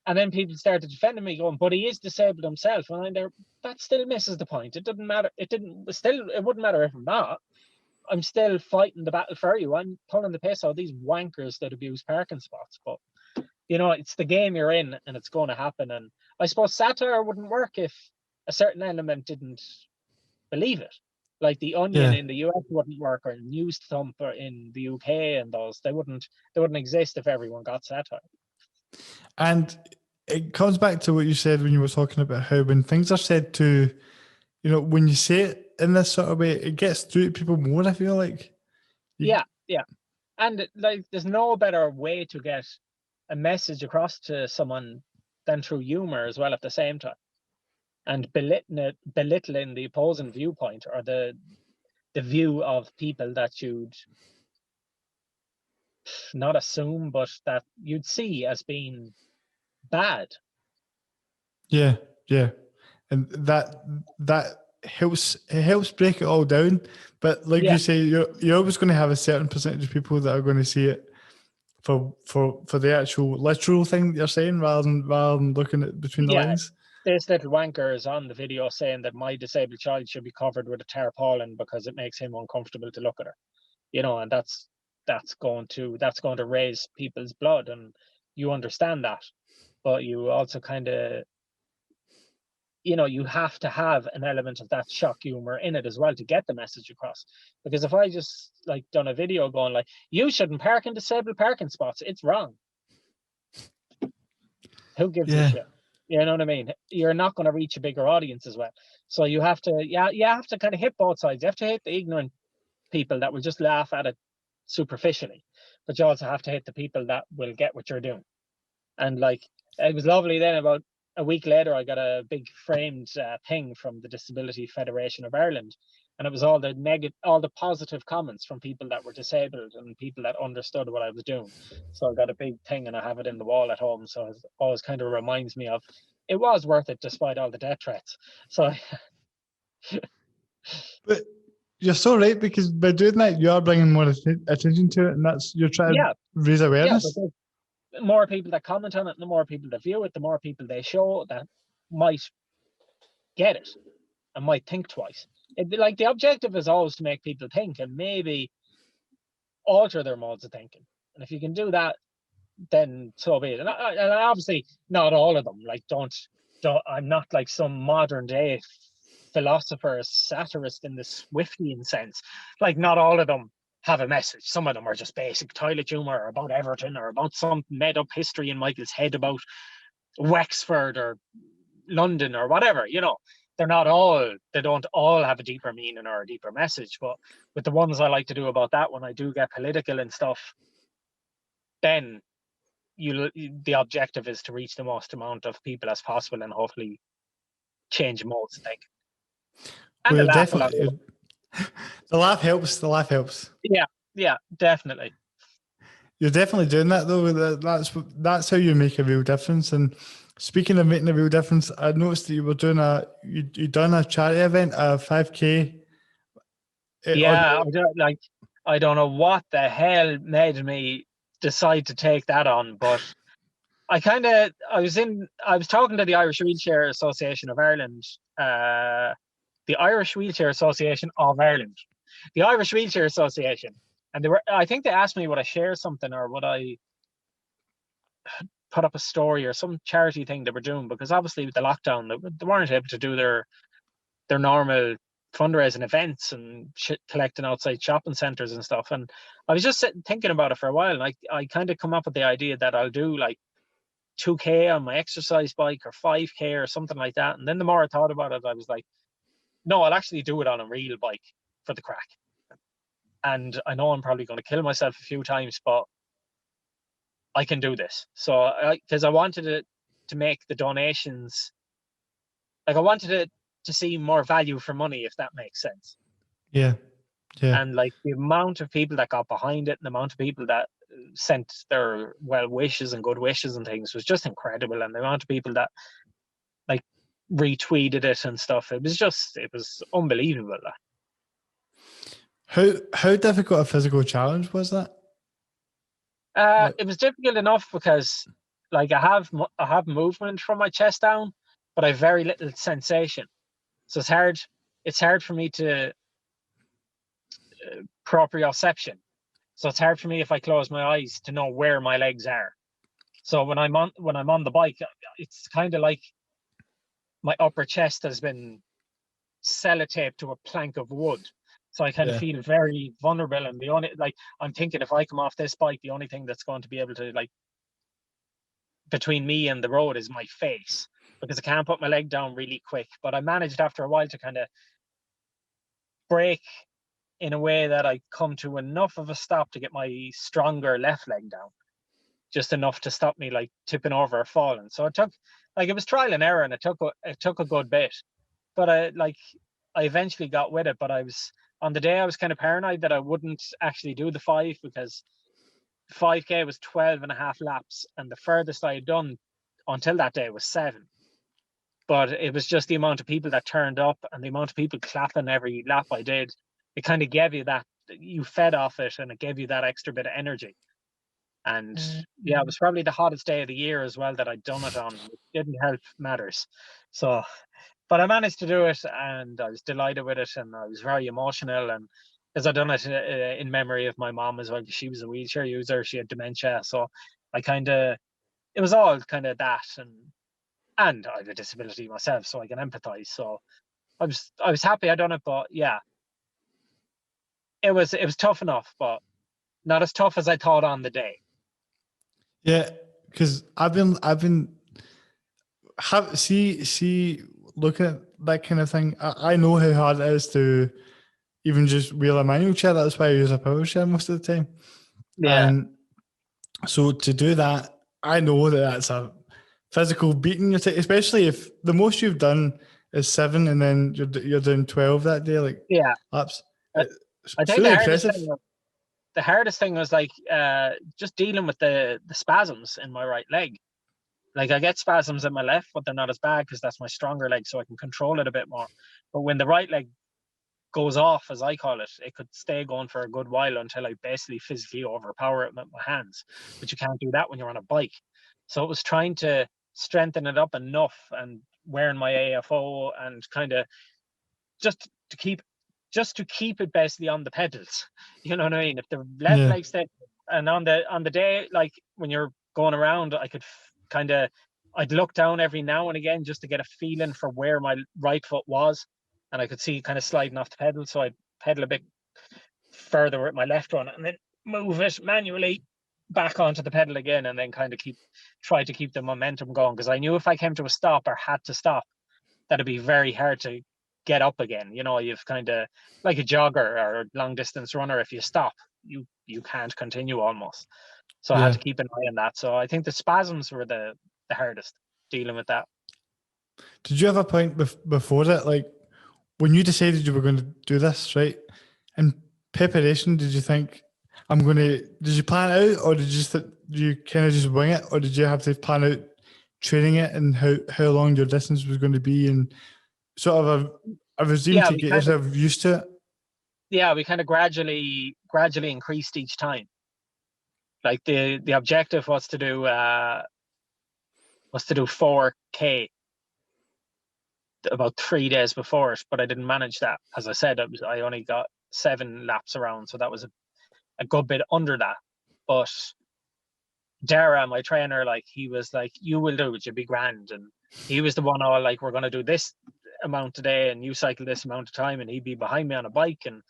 and then people started defending me, going, but he is disabled himself. And I'm there, that still misses the point. It doesn't matter. It wouldn't matter if I'm not. I'm still fighting the battle for you. I'm pulling the piss out of these wankers that abuse parking spots. But, it's the game you're in, and it's going to happen. And I suppose satire wouldn't work if a certain element didn't believe it. Like the Onion in the US wouldn't work, or News Thumper in the UK, and those they wouldn't exist if everyone got satire. And it comes back to what you said when you were talking about how when things are said to, when you say it in this sort of way, it gets through to people more, I feel like. Yeah, yeah. And like, there's no better way to get a message across to someone than through humor as well at the same time. And belittling the opposing viewpoint, or the view of people that you'd not assume, but that you'd see as being bad. Yeah, yeah. And that helps, it helps break it all down. But like Yeah, you say, you're always going to have a certain percentage of people that are going to see it for the actual literal thing that you're saying, rather than looking at between the yeah. lines. This little wanker is on the video saying that my disabled child should be covered with a tarpaulin because it makes him uncomfortable to look at her. And that's going to raise people's blood, and you understand that. But you also kind of, you have to have an element of that shock humor in it as well to get the message across. Because if I just like done a video going like, you shouldn't park in disabled parking spots, it's wrong. Who gives a Yeah, shit? You know what I mean? You're not going to reach a bigger audience as well. So you have to, you have to kind of hit both sides. You have to hit the ignorant people that will just laugh at it superficially, but you also have to hit the people that will get what you're doing. And like, it was lovely. Then about a week later, I got a big framed thing from the Disability Federation of Ireland, and it was all the positive comments from people that were disabled and people that understood what I was doing. So I got a big thing, and I have it in the wall at home. So it always kind of reminds me of it was worth it despite all the death threats. So but you're so right, because by doing that, you are bringing more attention to it, and you're trying yeah, to raise yeah, awareness. because the more people that comment on it, the more people that view it, the more people they show that might get it and might think twice. Like, the objective is always to make people think and maybe alter their modes of thinking. And if you can do that, then so be it. And obviously, not all of them. Like, don't. I'm not like some modern day philosopher, satirist in the Swiftian sense. Like, not all of them have a message. Some of them are just basic toilet humor, or about Everton, or about some made up history in Michael's head about Wexford or London or whatever. They don't all have a deeper meaning or a deeper message. But with the ones I like to do about that, when I do get political and stuff, then the objective is to reach the most amount of people as possible and hopefully change modes of thinking. And Well, the you're laugh along with definitely, the laugh helps. The laugh helps. it. Yeah, definitely. You're definitely doing that though. That's how you make a real difference. And speaking of making a real difference, I noticed that you were doing you done a charity event, a 5K. Yeah, I don't know what the hell made me decide to take that on, but I was talking to the Irish Wheelchair Association of Ireland, the Irish Wheelchair Association of Ireland, the Irish Wheelchair Association, and I think they asked me would I share something or would I put up a story or some charity thing they were doing, because obviously with the lockdown they weren't able to do their normal fundraising events and collecting outside shopping centers and stuff. And I was just thinking about it for a while, and I kind of come up with the idea that I'll do like 2K on my exercise bike or 5K or something like that. And then the more I thought about it, I was like, no, I'll actually do it on a real bike for the crack. And I know I'm probably going to kill myself a few times, but I can do this. So because I wanted it to make the donations, like I wanted it to see more value for money, if that makes sense. Yeah, yeah. And like the amount of people that got behind it and the amount of people that sent their well wishes and good wishes and things was just incredible. And the amount of people that like retweeted it and stuff, it was unbelievable. How difficult a physical challenge was that? It was difficult enough because like I have movement from my chest down, but I have very little sensation. So it's hard for me to proprioception. So it's hard for me if I close my eyes to know where my legs are. So when I'm on the bike, it's kind of like my upper chest has been sellotaped to a plank of wood. So I kind of Yeah, feel very vulnerable. And the only I'm thinking if I come off this bike, the only thing that's going to be able to between me and the road is my face, because I can't put my leg down really quick. But I managed after a while to kind of brake in a way that I come to enough of a stop to get my stronger left leg down, just enough to stop me like tipping over or falling. So it took, like, it was trial and error, and it took a good bit. But I eventually got with it. But on the day I was kind of paranoid that I wouldn't actually do the 5, because 5K was 12 and a half laps, and the furthest I had done until that day was 7. But it was just the amount of people that turned up and the amount of people clapping every lap I did. It kind of gave you that, you fed off it, and it gave you that extra bit of energy. And yeah, it was probably the hottest day of the year as well that I'd done it on. It didn't help matters. So, but I managed to do it, and I was delighted with it, and I was very emotional, and because I'd done it in memory of my mom as well, because she was a wheelchair user, she had dementia. So it was all kind of that, and I have a disability myself, so I can empathize. So I was happy I done it. But yeah, it was tough enough, but not as tough as I thought on the day. Yeah, because I've been looking at that kind of thing. I know how hard it is to even just wheel a manual chair. That's why I use a power chair most of the time. Yeah. And so to do that, I know that that's a physical beating, especially if the most you've done is 7 and then you're doing 12 that day, like Yeah. laps. I It's think really impressive. the hardest thing was like just dealing with the spasms in my right leg. Like, I get spasms in my left, but they're not as bad because that's my stronger leg, so I can control it a bit more. But when the right leg goes off, as I call it, it could stay going for a good while until I basically physically overpower it with my hands. But you can't do that when you're on a bike. So it was trying to strengthen it up enough and wearing my AFO and kind of just to keep it basically on the pedals. You know what I mean? If the left leg stayed, and on the day, like when you're going around, I could I'd look down every now and again just to get a feeling for where my right foot was, and I could see kind of sliding off the pedal. So I'd pedal a bit further with my left one, and then move it manually back onto the pedal again, and then kind of try to keep the momentum going, because I knew if I came to a stop or had to stop, that'd be very hard to get up again. You know, you've kind of like a jogger or a long distance runner. If you stop, you can't continue almost. So I had to keep an eye on that. So I think the spasms were the hardest, dealing with that. Did you have a point before that, like when you decided you were going to do this, right? In preparation, did you think did you plan it out, or did you kind of just wing it, or did you have to plan out training it and how long your distance was going to be, and sort of a regime to get yourself used to it? Yeah, we kind of gradually increased each time. Like the objective was to do 4K about 3 days before it, but I didn't manage that. As I said, I only got 7 laps around, so that was a good bit under that. But Darragh, my trainer, like, he was like, "You will do it, you'll be grand." And he was the one all like, "We're going to do this amount today, and you cycle this amount of time," and he'd be behind me on a bike and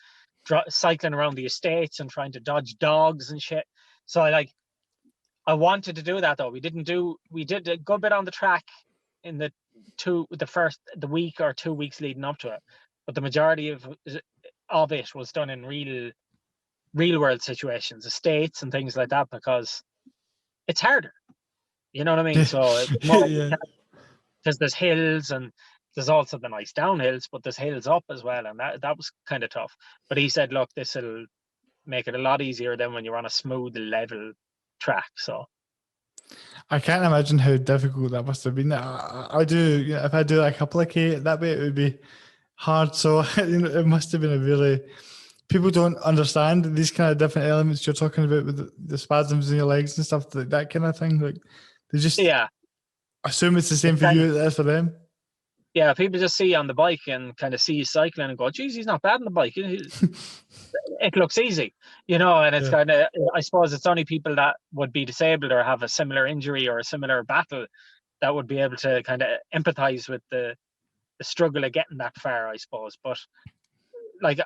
cycling around the estates and trying to dodge dogs and shit. So I wanted to do that, though. We did a good bit on the track in the week or 2 weeks leading up to it, but the majority of it was done in real world situations, estates and things like that, because it's harder. You know what I mean? So it was more because there's hills, and there's also the nice downhills, but there's hills up as well, and that was kind of tough. But he said, "Look, this will make it a lot easier than when you're on a smooth, level track." So I can't imagine how difficult that must have been. I do, if I do a couple of K that way, it would be hard. So it must have been people don't understand these kind of different elements you're talking about with the spasms in your legs and stuff, like that kind of thing. Like they just assume it's the same for you as for them. Yeah, people just see you on the bike and kind of see you cycling and go, "Geez, he's not bad on the bike. It looks easy," you know. And it's kind of, I suppose it's only people that would be disabled or have a similar injury or a similar battle that would be able to kind of empathize with the struggle of getting that far, I suppose. But like,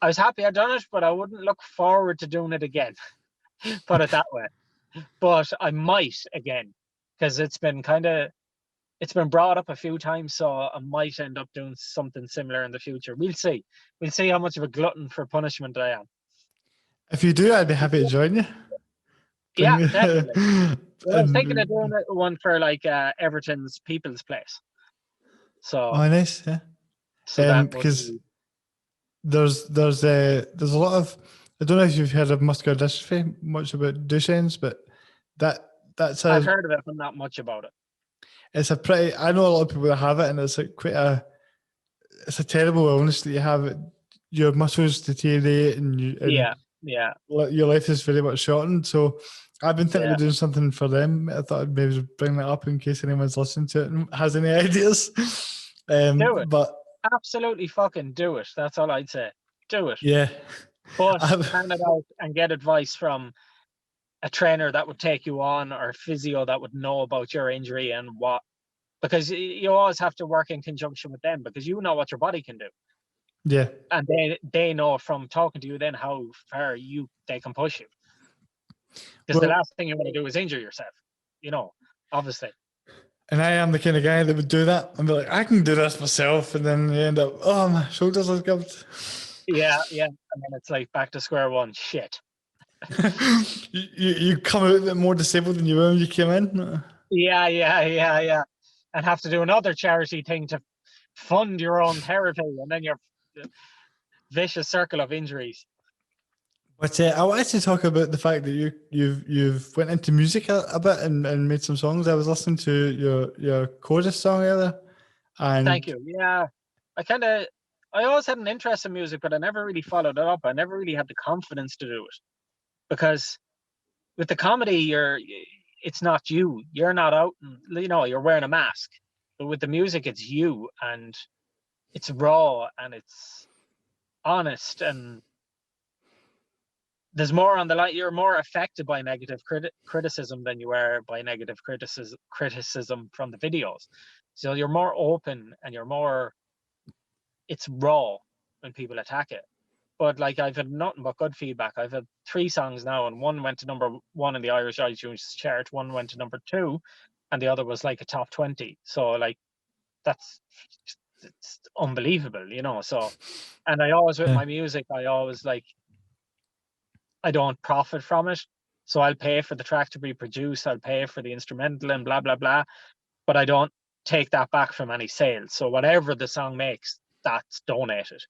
I was happy I'd done it, but I wouldn't look forward to doing it again. Put it that way. but I might again, because it's been brought up a few times, so I might end up doing something similar in the future. We'll see. We'll see how much of a glutton for punishment I am. If you do, I'd be happy to join you. Yeah, definitely. Well, I was thinking of doing And, one for like Everton's People's Place. So, oh, nice, yeah. that would Because be, there's a lot of, I don't know if you've heard of muscular dystrophy, much about Duchenne's, but that's I've a heard of it, but not much about it. it's a pretty, I know a lot of people that have it, and it's like it's a terrible illness that you have. Your muscles deteriorate, and Yeah. your life is very much shortened. So I've been thinking Yeah. about doing something for them. I thought I'd maybe bring that up in case anyone's listening to it and has any ideas. Do it. But Absolutely fucking do it. That's all I'd say. Do it. yeah, But I've, plan it out and get advice from a trainer that would take you on, or a physio that would know about your injury and what, because you always have to work in conjunction with them, because you know what your body can do. yeah. And they know from talking to you then how far they can push you. Because the last thing you want to do is injure yourself, obviously. And I am the kind of guy that would do that and be like, I can do this myself, and then you end up, oh, my shoulders are gubbed. Yeah, and then it's like back to square one. Shit. you come out a bit more disabled than you were when you came in. Yeah. And have to do another charity thing to fund your own therapy, and then you're vicious circle of injuries. But I wanted to talk about the fact that you've went into music a bit and made some songs. I was listening to your chorus song earlier. And thank you. Yeah, I always had an interest in music, but I never really followed it up. I never really had the confidence to do it, because with the comedy, it's not you. You're not out, and you're wearing a mask. But with the music, it's you, and it's raw, and it's honest, and there's more on the line. You're more affected by negative criticism than you are by negative criticism from the videos. So you're more open, and it's raw when people attack it. But like, I've had nothing but good feedback. I've had 3 songs now, and one went to number 1 in the Irish iTunes chart, one went to number 2, and the other was like a top 20. So like, it's unbelievable, So, and I always, with my music, I always like, I don't profit from it. So I'll pay for the track to be produced, I'll pay for the instrumental and blah, blah, blah. But I don't take that back from any sales. So whatever the song makes, that's donated.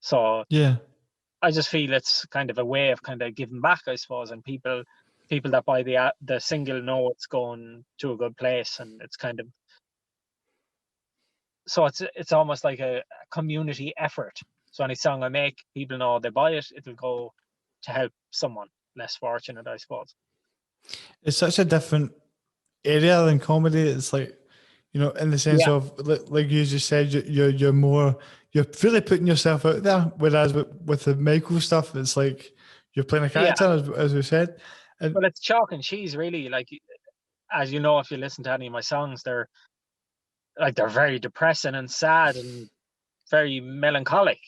So yeah, I just feel it's kind of a way of kind of giving back, I suppose. And people that buy the single know it's going to a good place, and it's kind of, so it's almost like a community effort. So any song I make, people know they buy it, it'll go to help someone less fortunate, I suppose. It's such a different area than comedy. It's like, in the sense of, like you just said, you're really putting yourself out there. Whereas with the Michael stuff, it's like you're playing a character, as we said. But it's chalk and cheese, really. Like, as you know, if you listen to any of my songs, they're very depressing and sad and very melancholic.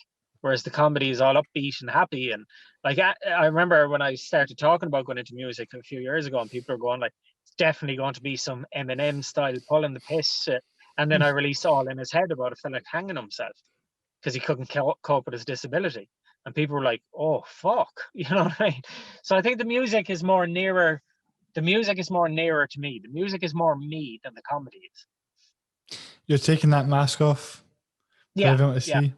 Whereas the comedy is all upbeat and happy. And like, I remember when I started talking about going into music a few years ago, and people were going like, it's definitely going to be some Eminem style pulling the piss shit. And then I released All in His Head about a fella hanging himself because he couldn't cope with his disability. And people were like, oh, fuck. You know what I mean? So I think the music is more nearer to me. The music is more me than the comedy is. You're taking that mask off for everyone to see.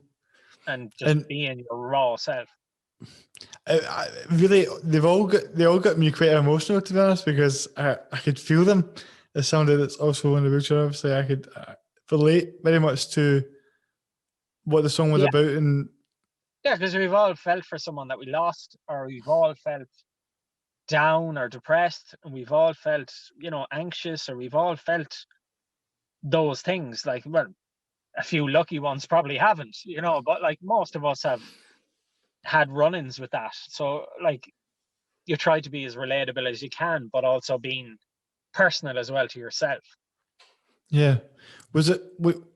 And just being your raw self. Really, they all got me quite emotional, to be honest, because I could feel them. As somebody that's also in the wheelchair, obviously, I could relate very much to what the song was about. And because we've all felt for someone that we lost, or we've all felt down or depressed, and we've all felt, anxious, or we've all felt those things. Like, well, a few lucky ones probably haven't, but like most of us have had run-ins with that. So like, you try to be as relatable as you can, but also being personal as well to yourself. Yeah. Was it,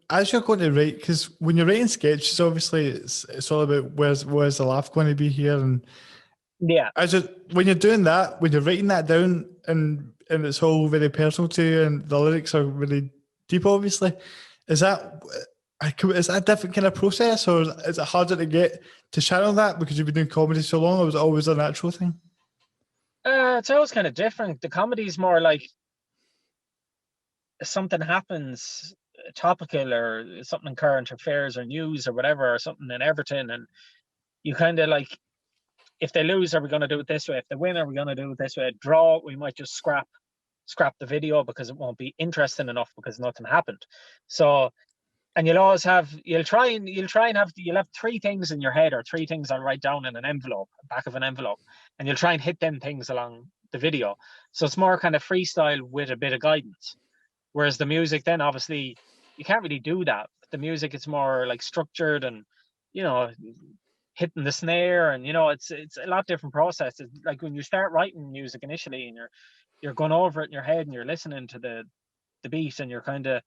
as you're going to write, because when you're writing sketches, obviously it's all about where's the laugh going to be here, and yeah, when you're doing that, when you're writing that down, and it's all very personal to you, and the lyrics are really deep. Obviously, is that a different kind of process, or is it harder to get to channel that because you've been doing comedy so long, or was it always a natural thing? It's always kind of different. The comedy is more like if something happens topical or something in current affairs or news or whatever, or something in Everton, and you kind of like, if they lose, are we going to do it this way? If they win, are we going to do it this way? Draw, we might just scrap the video because it won't be interesting enough because nothing happened. So, and you'll have three things in your head, or three things I'll write down in an envelope, back of an envelope, and you'll try and hit them things along the video. So it's more kind of freestyle with a bit of guidance. Whereas the music, then obviously you can't really do that. The music, it's more like structured and, hitting the snare, and it's a lot different process. It's like when you start writing music initially, and you're going over it in your head, and you're listening to the beat, and you're kind of,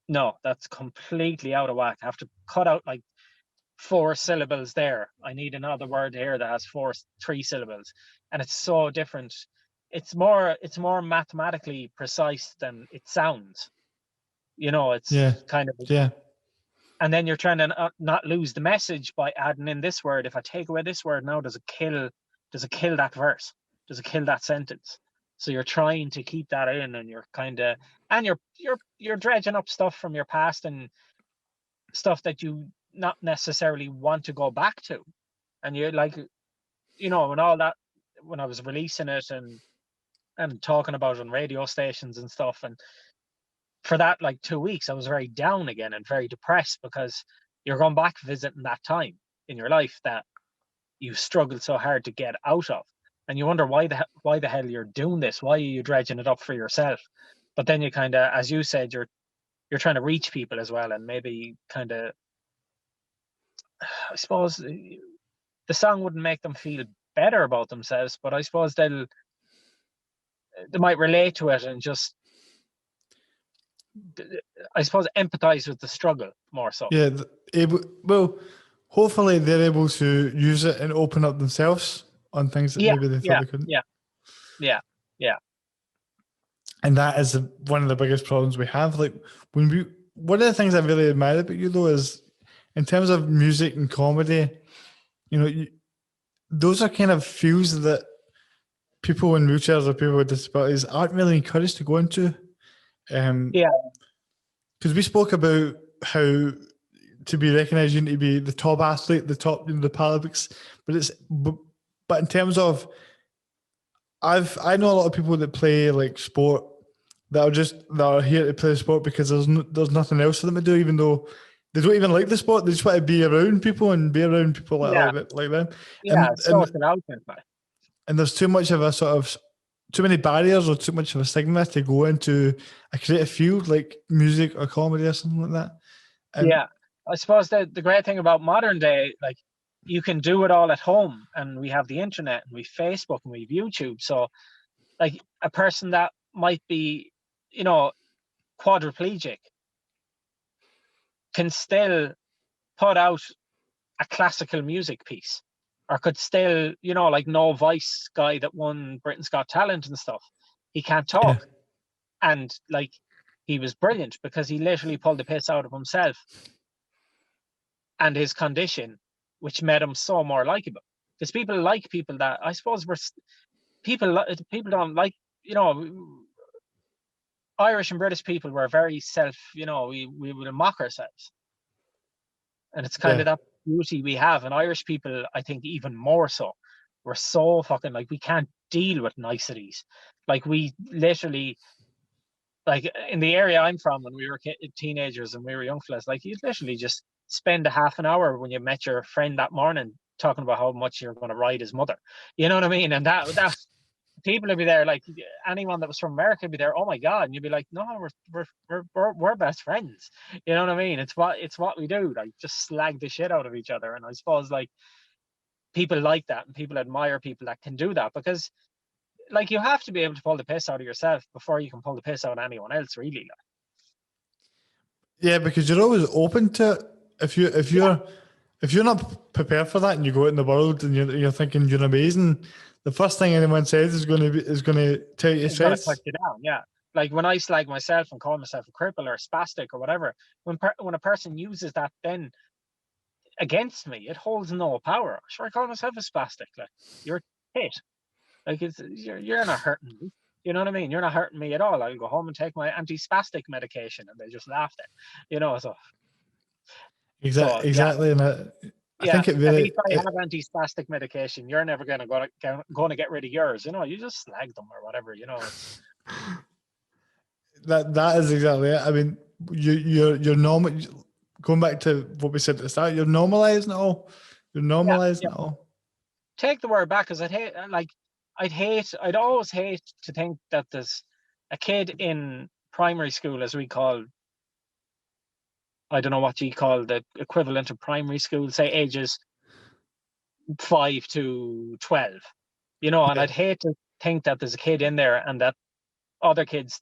no, that's completely out of whack. I have to cut out like 4 syllables there. I need another word here that has 3 syllables, and it's so different. It's more mathematically precise than it sounds. It's kind of, yeah. And then you're trying to not lose the message by adding in this word. If I take away this word now, does it kill that verse? Does it kill that sentence? So you're trying to keep that in, and you're kind of, and you're dredging up stuff from your past and stuff that you not necessarily want to go back to. And you're like, and all that, when I was releasing it and talking about it on radio stations and stuff, and for that like 2 weeks, I was very down again and very depressed, because you're going back visiting that time in your life that you struggled so hard to get out of, and you wonder why the hell you're doing this. Why are you dredging it up for yourself? But then you kind of, as you said, you're trying to reach people as well, and maybe kind of, I suppose the song wouldn't make them feel better about themselves, but I suppose they might relate to it and just, I suppose, empathize with the struggle more so. Yeah, well, hopefully they're able to use it and open up themselves on things that maybe they thought they couldn't. Yeah. And that is one of the biggest problems we have. Like one of the things I really admire about you, though, is in terms of music and comedy, those are kind of fields that people in wheelchairs or people with disabilities aren't really encouraged to go into. Because we spoke about how to be recognised, you need to be the top athlete, the top, the Paralympics. But in terms of, I know a lot of people that play like sport that are here to play sport because there's nothing else for them to do, even though they don't even like the sport. They just want to be around people and be around people like them. Yeah, and there's too much of a sort of, too many barriers or too much of a stigma to go into a creative field like music or comedy or something like that. I suppose that the great thing about modern day, like, you can do it all at home, and we have the internet, and we Facebook, and we have YouTube. So like a person that might be, quadriplegic can still put out a classical music piece, or could still, like No Voice guy that won Britain's Got Talent and stuff. He can't talk. And like, he was brilliant because he literally pulled the piss out of himself and his condition, which made him so more likable. Because people like people that, I suppose, people don't like, Irish and British people were very we would mock ourselves. And it's kind of that beauty we have. And Irish people, I think, even more so. We're so fucking, like, we can't deal with niceties. Like, we literally, like, in the area I'm from, when we were teenagers and we were young fellas, like, you'd literally just spend a half an hour when you met your friend that morning talking about how much you're going to ride his mother. You know what I mean? And that people would be there, like, anyone that was from America would be there, oh my God. And you'd be like, no, we're best friends. You know what I mean? It's what we do, like, just slag the shit out of each other. And I suppose, like, people like that, and people admire people that can do that, because, like, you have to be able to pull the piss out of yourself before you can pull the piss out of anyone else, really. Like. Yeah, because you're always open to it. If you're not prepared for that, and you go out in the world and you're thinking you're amazing, the first thing anyone says is going to tell you to It's gonna stress. cut you down, yeah. Like when I slag myself and call myself a cripple or a spastic or whatever, when a person uses that then against me, it holds no power. Sure, I call myself a spastic. Like, you're hit. Like, you're not hurting me. You know what I mean? You're not hurting me at all. I'll go home and take my anti-spastic medication, and they just laughed at. You know, so yeah, Exactly, and I yeah. think it At really least I have anti-spastic medication. You're never going to get rid of yours. You know, you just slag them or whatever. You know, that is exactly it. I mean, you're normal. Going back to what we said at the start, you're normalizing it all. You're yeah, normalizing yeah. it all. Take the word back, because I'd always hate to think that there's a kid in primary school, as we call, I don't know what you call the equivalent of primary school, say ages 5 to 12, you know, and Yeah. I'd hate to think that there's a kid in there and that other kids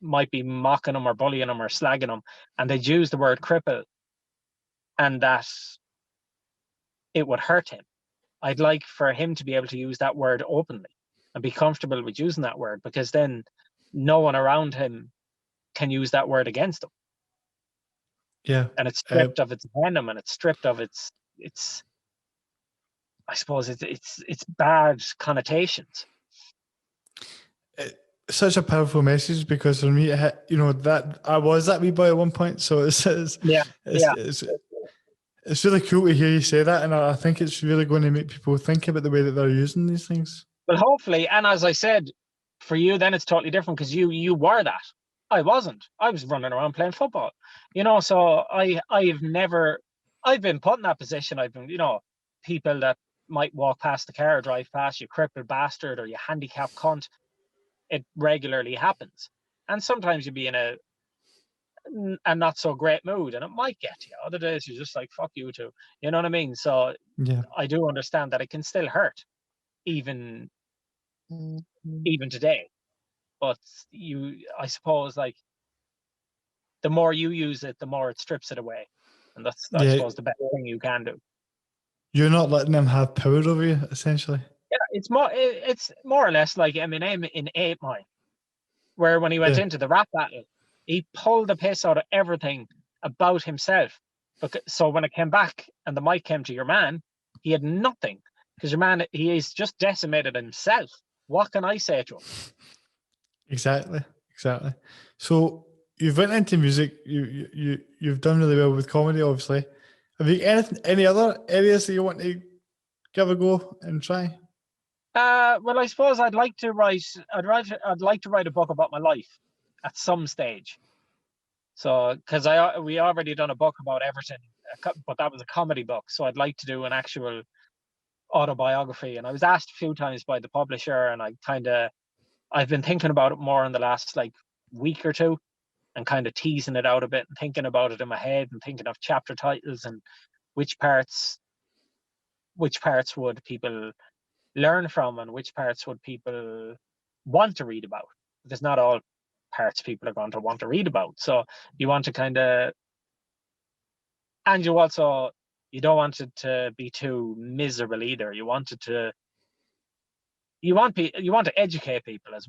might be mocking him or bullying him or slagging him, and they'd use the word cripple and that it would hurt him. I'd like for him to be able to use that word openly and be comfortable with using that word, because then no one around him can use that word against him. Yeah. And it's stripped of its venom, and it's stripped of its I suppose it's bad connotations. Such a powerful message, because for me, that I was that wee boy at one point. So it's really cool to hear you say that, and I think it's really going to make people think about the way that they're using these things. Well, hopefully, and as I said, for you, then it's totally different, because you were that. I wasn't. I was running around playing football, you know. So I've been put in that position. I've been, people that might walk past the car, or drive past, you crippled bastard, or you handicapped cunt. It regularly happens, and sometimes you be in a not so great mood, and it might get to you. Other days you're just like, fuck you too. You know what I mean? So Yeah. I do understand that it can still hurt, even today. But I suppose, like, the more you use it, the more it strips it away, and that's, I suppose, the best thing you can do. You're not letting them have power over you, essentially. Yeah, it's more or less like Eminem in 8 Mile, where when he went into the rap battle, he pulled the piss out of everything about himself. So when it came back and the mic came to your man, he had nothing, because your man, he is just decimated himself. What can I say to him? Exactly. So you've went into music. You've done really well with comedy, obviously. Have you any other areas that you want to give a go and try? Well, I suppose I'd like to write a book about my life at some stage. So, because we already done a book about Everton, but that was a comedy book. So I'd like to do an actual autobiography. And I was asked a few times by the publisher, and I've been thinking about it more in the last week or two, and kind of teasing it out a bit and thinking about it in my head and thinking of chapter titles and which parts would people learn from and which parts would people want to read about, because not all parts people are going to want to read about. So you want to and you don't want it to be too miserable either. You want to educate people as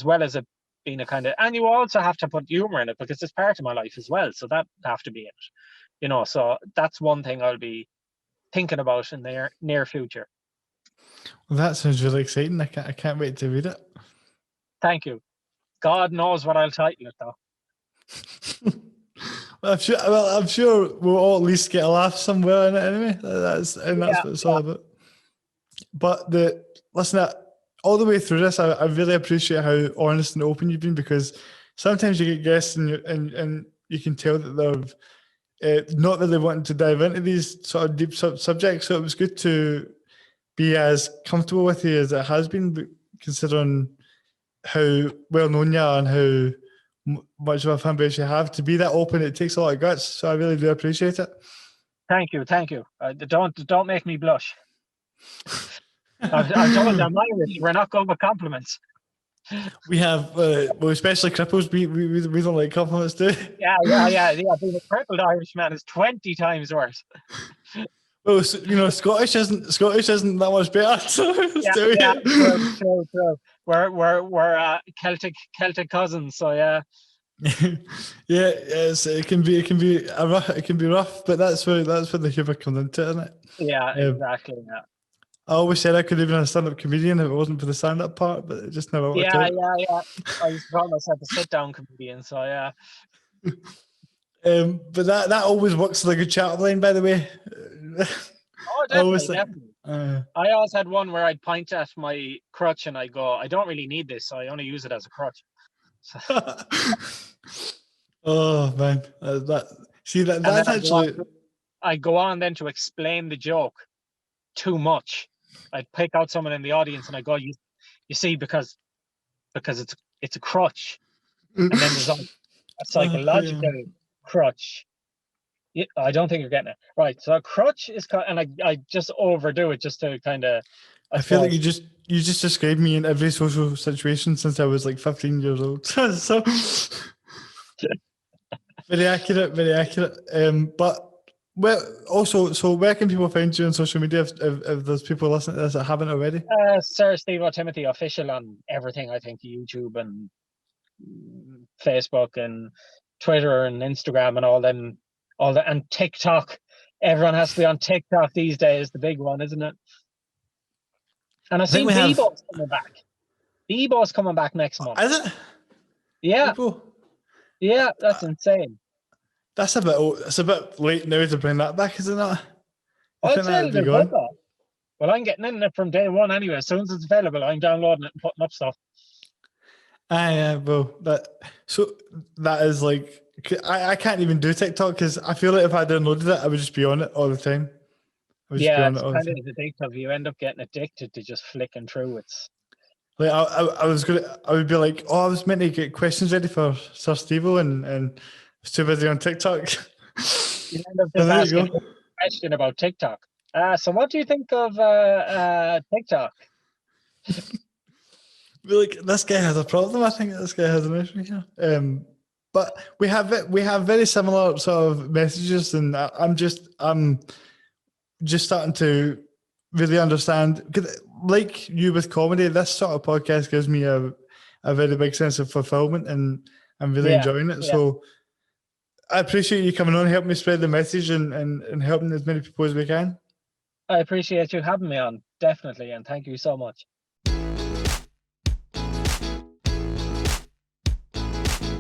well as it being a and you also have to put humor in it, because it's part of my life as well. So that have to be it, so that's one thing I'll be thinking about in the near future. Well, that sounds really exciting. I can't wait to read it. Thank you. God knows what I'll title it, though. I'm sure we'll all at least get a laugh somewhere in it anyway. That's what it's all about. But listen, all the way through this, I really appreciate how honest and open you've been, because sometimes you get guests and you can tell that they're not really wanting to dive into these sort of deep subjects. So it was good to be as comfortable with you as it has been, considering how well known you are and how much of a fan base you have. To be that open, it takes a lot of guts. So I really do appreciate it. Thank you. Don't make me blush. I'm told I'm Irish. We're not going with compliments. We have, especially cripples. We don't like compliments, do we? Yeah. Being a crippled Irishman is 20 times worse. Well, Scottish isn't that much better. So Yeah, still, yeah, yeah. true. We're Celtic cousins, so yeah. Yeah, it can be rough, but that's where the humour comes into it, isn't it? Yeah, Um, exactly. Yeah. I always said I could have been a stand-up comedian if it wasn't for the stand-up part, but it just never worked Yeah, out. yeah, yeah. I used to call myself a sit-down comedian, so yeah. But that always works like a chat line, by the way. Oh, I always definitely, think. definitely. I always had one where I'd point at my crutch and I go, I don't really need this, so I only use it as a crutch. So, Oh man, see and then that's actually. I go on then to explain the joke too much. I'd pick out someone in the audience and I go, you see, because it's a crutch, and then there's a Yeah. psychological crutch. I don't think you're getting it right. So a crutch is, and I just overdo it just to kind of, I I feel like suppose. you just described me in every social situation since I was like 15 years old. So very accurate, very accurate. But well, also, so where can people find you on social media if there's people listening to this that haven't already? Sir Stevo Timothy official on everything. I think YouTube and Facebook and Twitter and Instagram and all that, and TikTok. Everyone has to be on TikTok these days. The big one, isn't it? And I've I think seen we have. Bebo's coming back. Bebo's coming back next month. Is it? Yeah, People? yeah, that's insane. That's a bit. It's a bit late now to bring that back, is it not? I I'd think say that'd be they're good gone. though. Well, I'm getting in it from day one anyway. As soon as it's available, I'm downloading it and putting up stuff. Yeah, well, that is like I can't even do TikTok because I feel like if I downloaded it, I would just be on it all the time. I would just be Yeah, on it it's all the kind of time. addictive. You end up getting addicted to just flicking through. It's Like I would be like, oh, I was meant to get questions ready for Sir Stevo and I was too busy on TikTok. you end up So just there you asking go. a question about TikTok. So what do you think of TikTok? Be like, this guy has a problem. I think this guy has an issue here. But we have very similar sort of messages, and I'm just starting to really understand. 'Cause like you with comedy, this sort of podcast gives me a very big sense of fulfillment, and I'm really Yeah, enjoying it. yeah. So I appreciate you coming on, helping me spread the message, and helping as many people as we can. I appreciate you having me on, definitely, and thank you so much.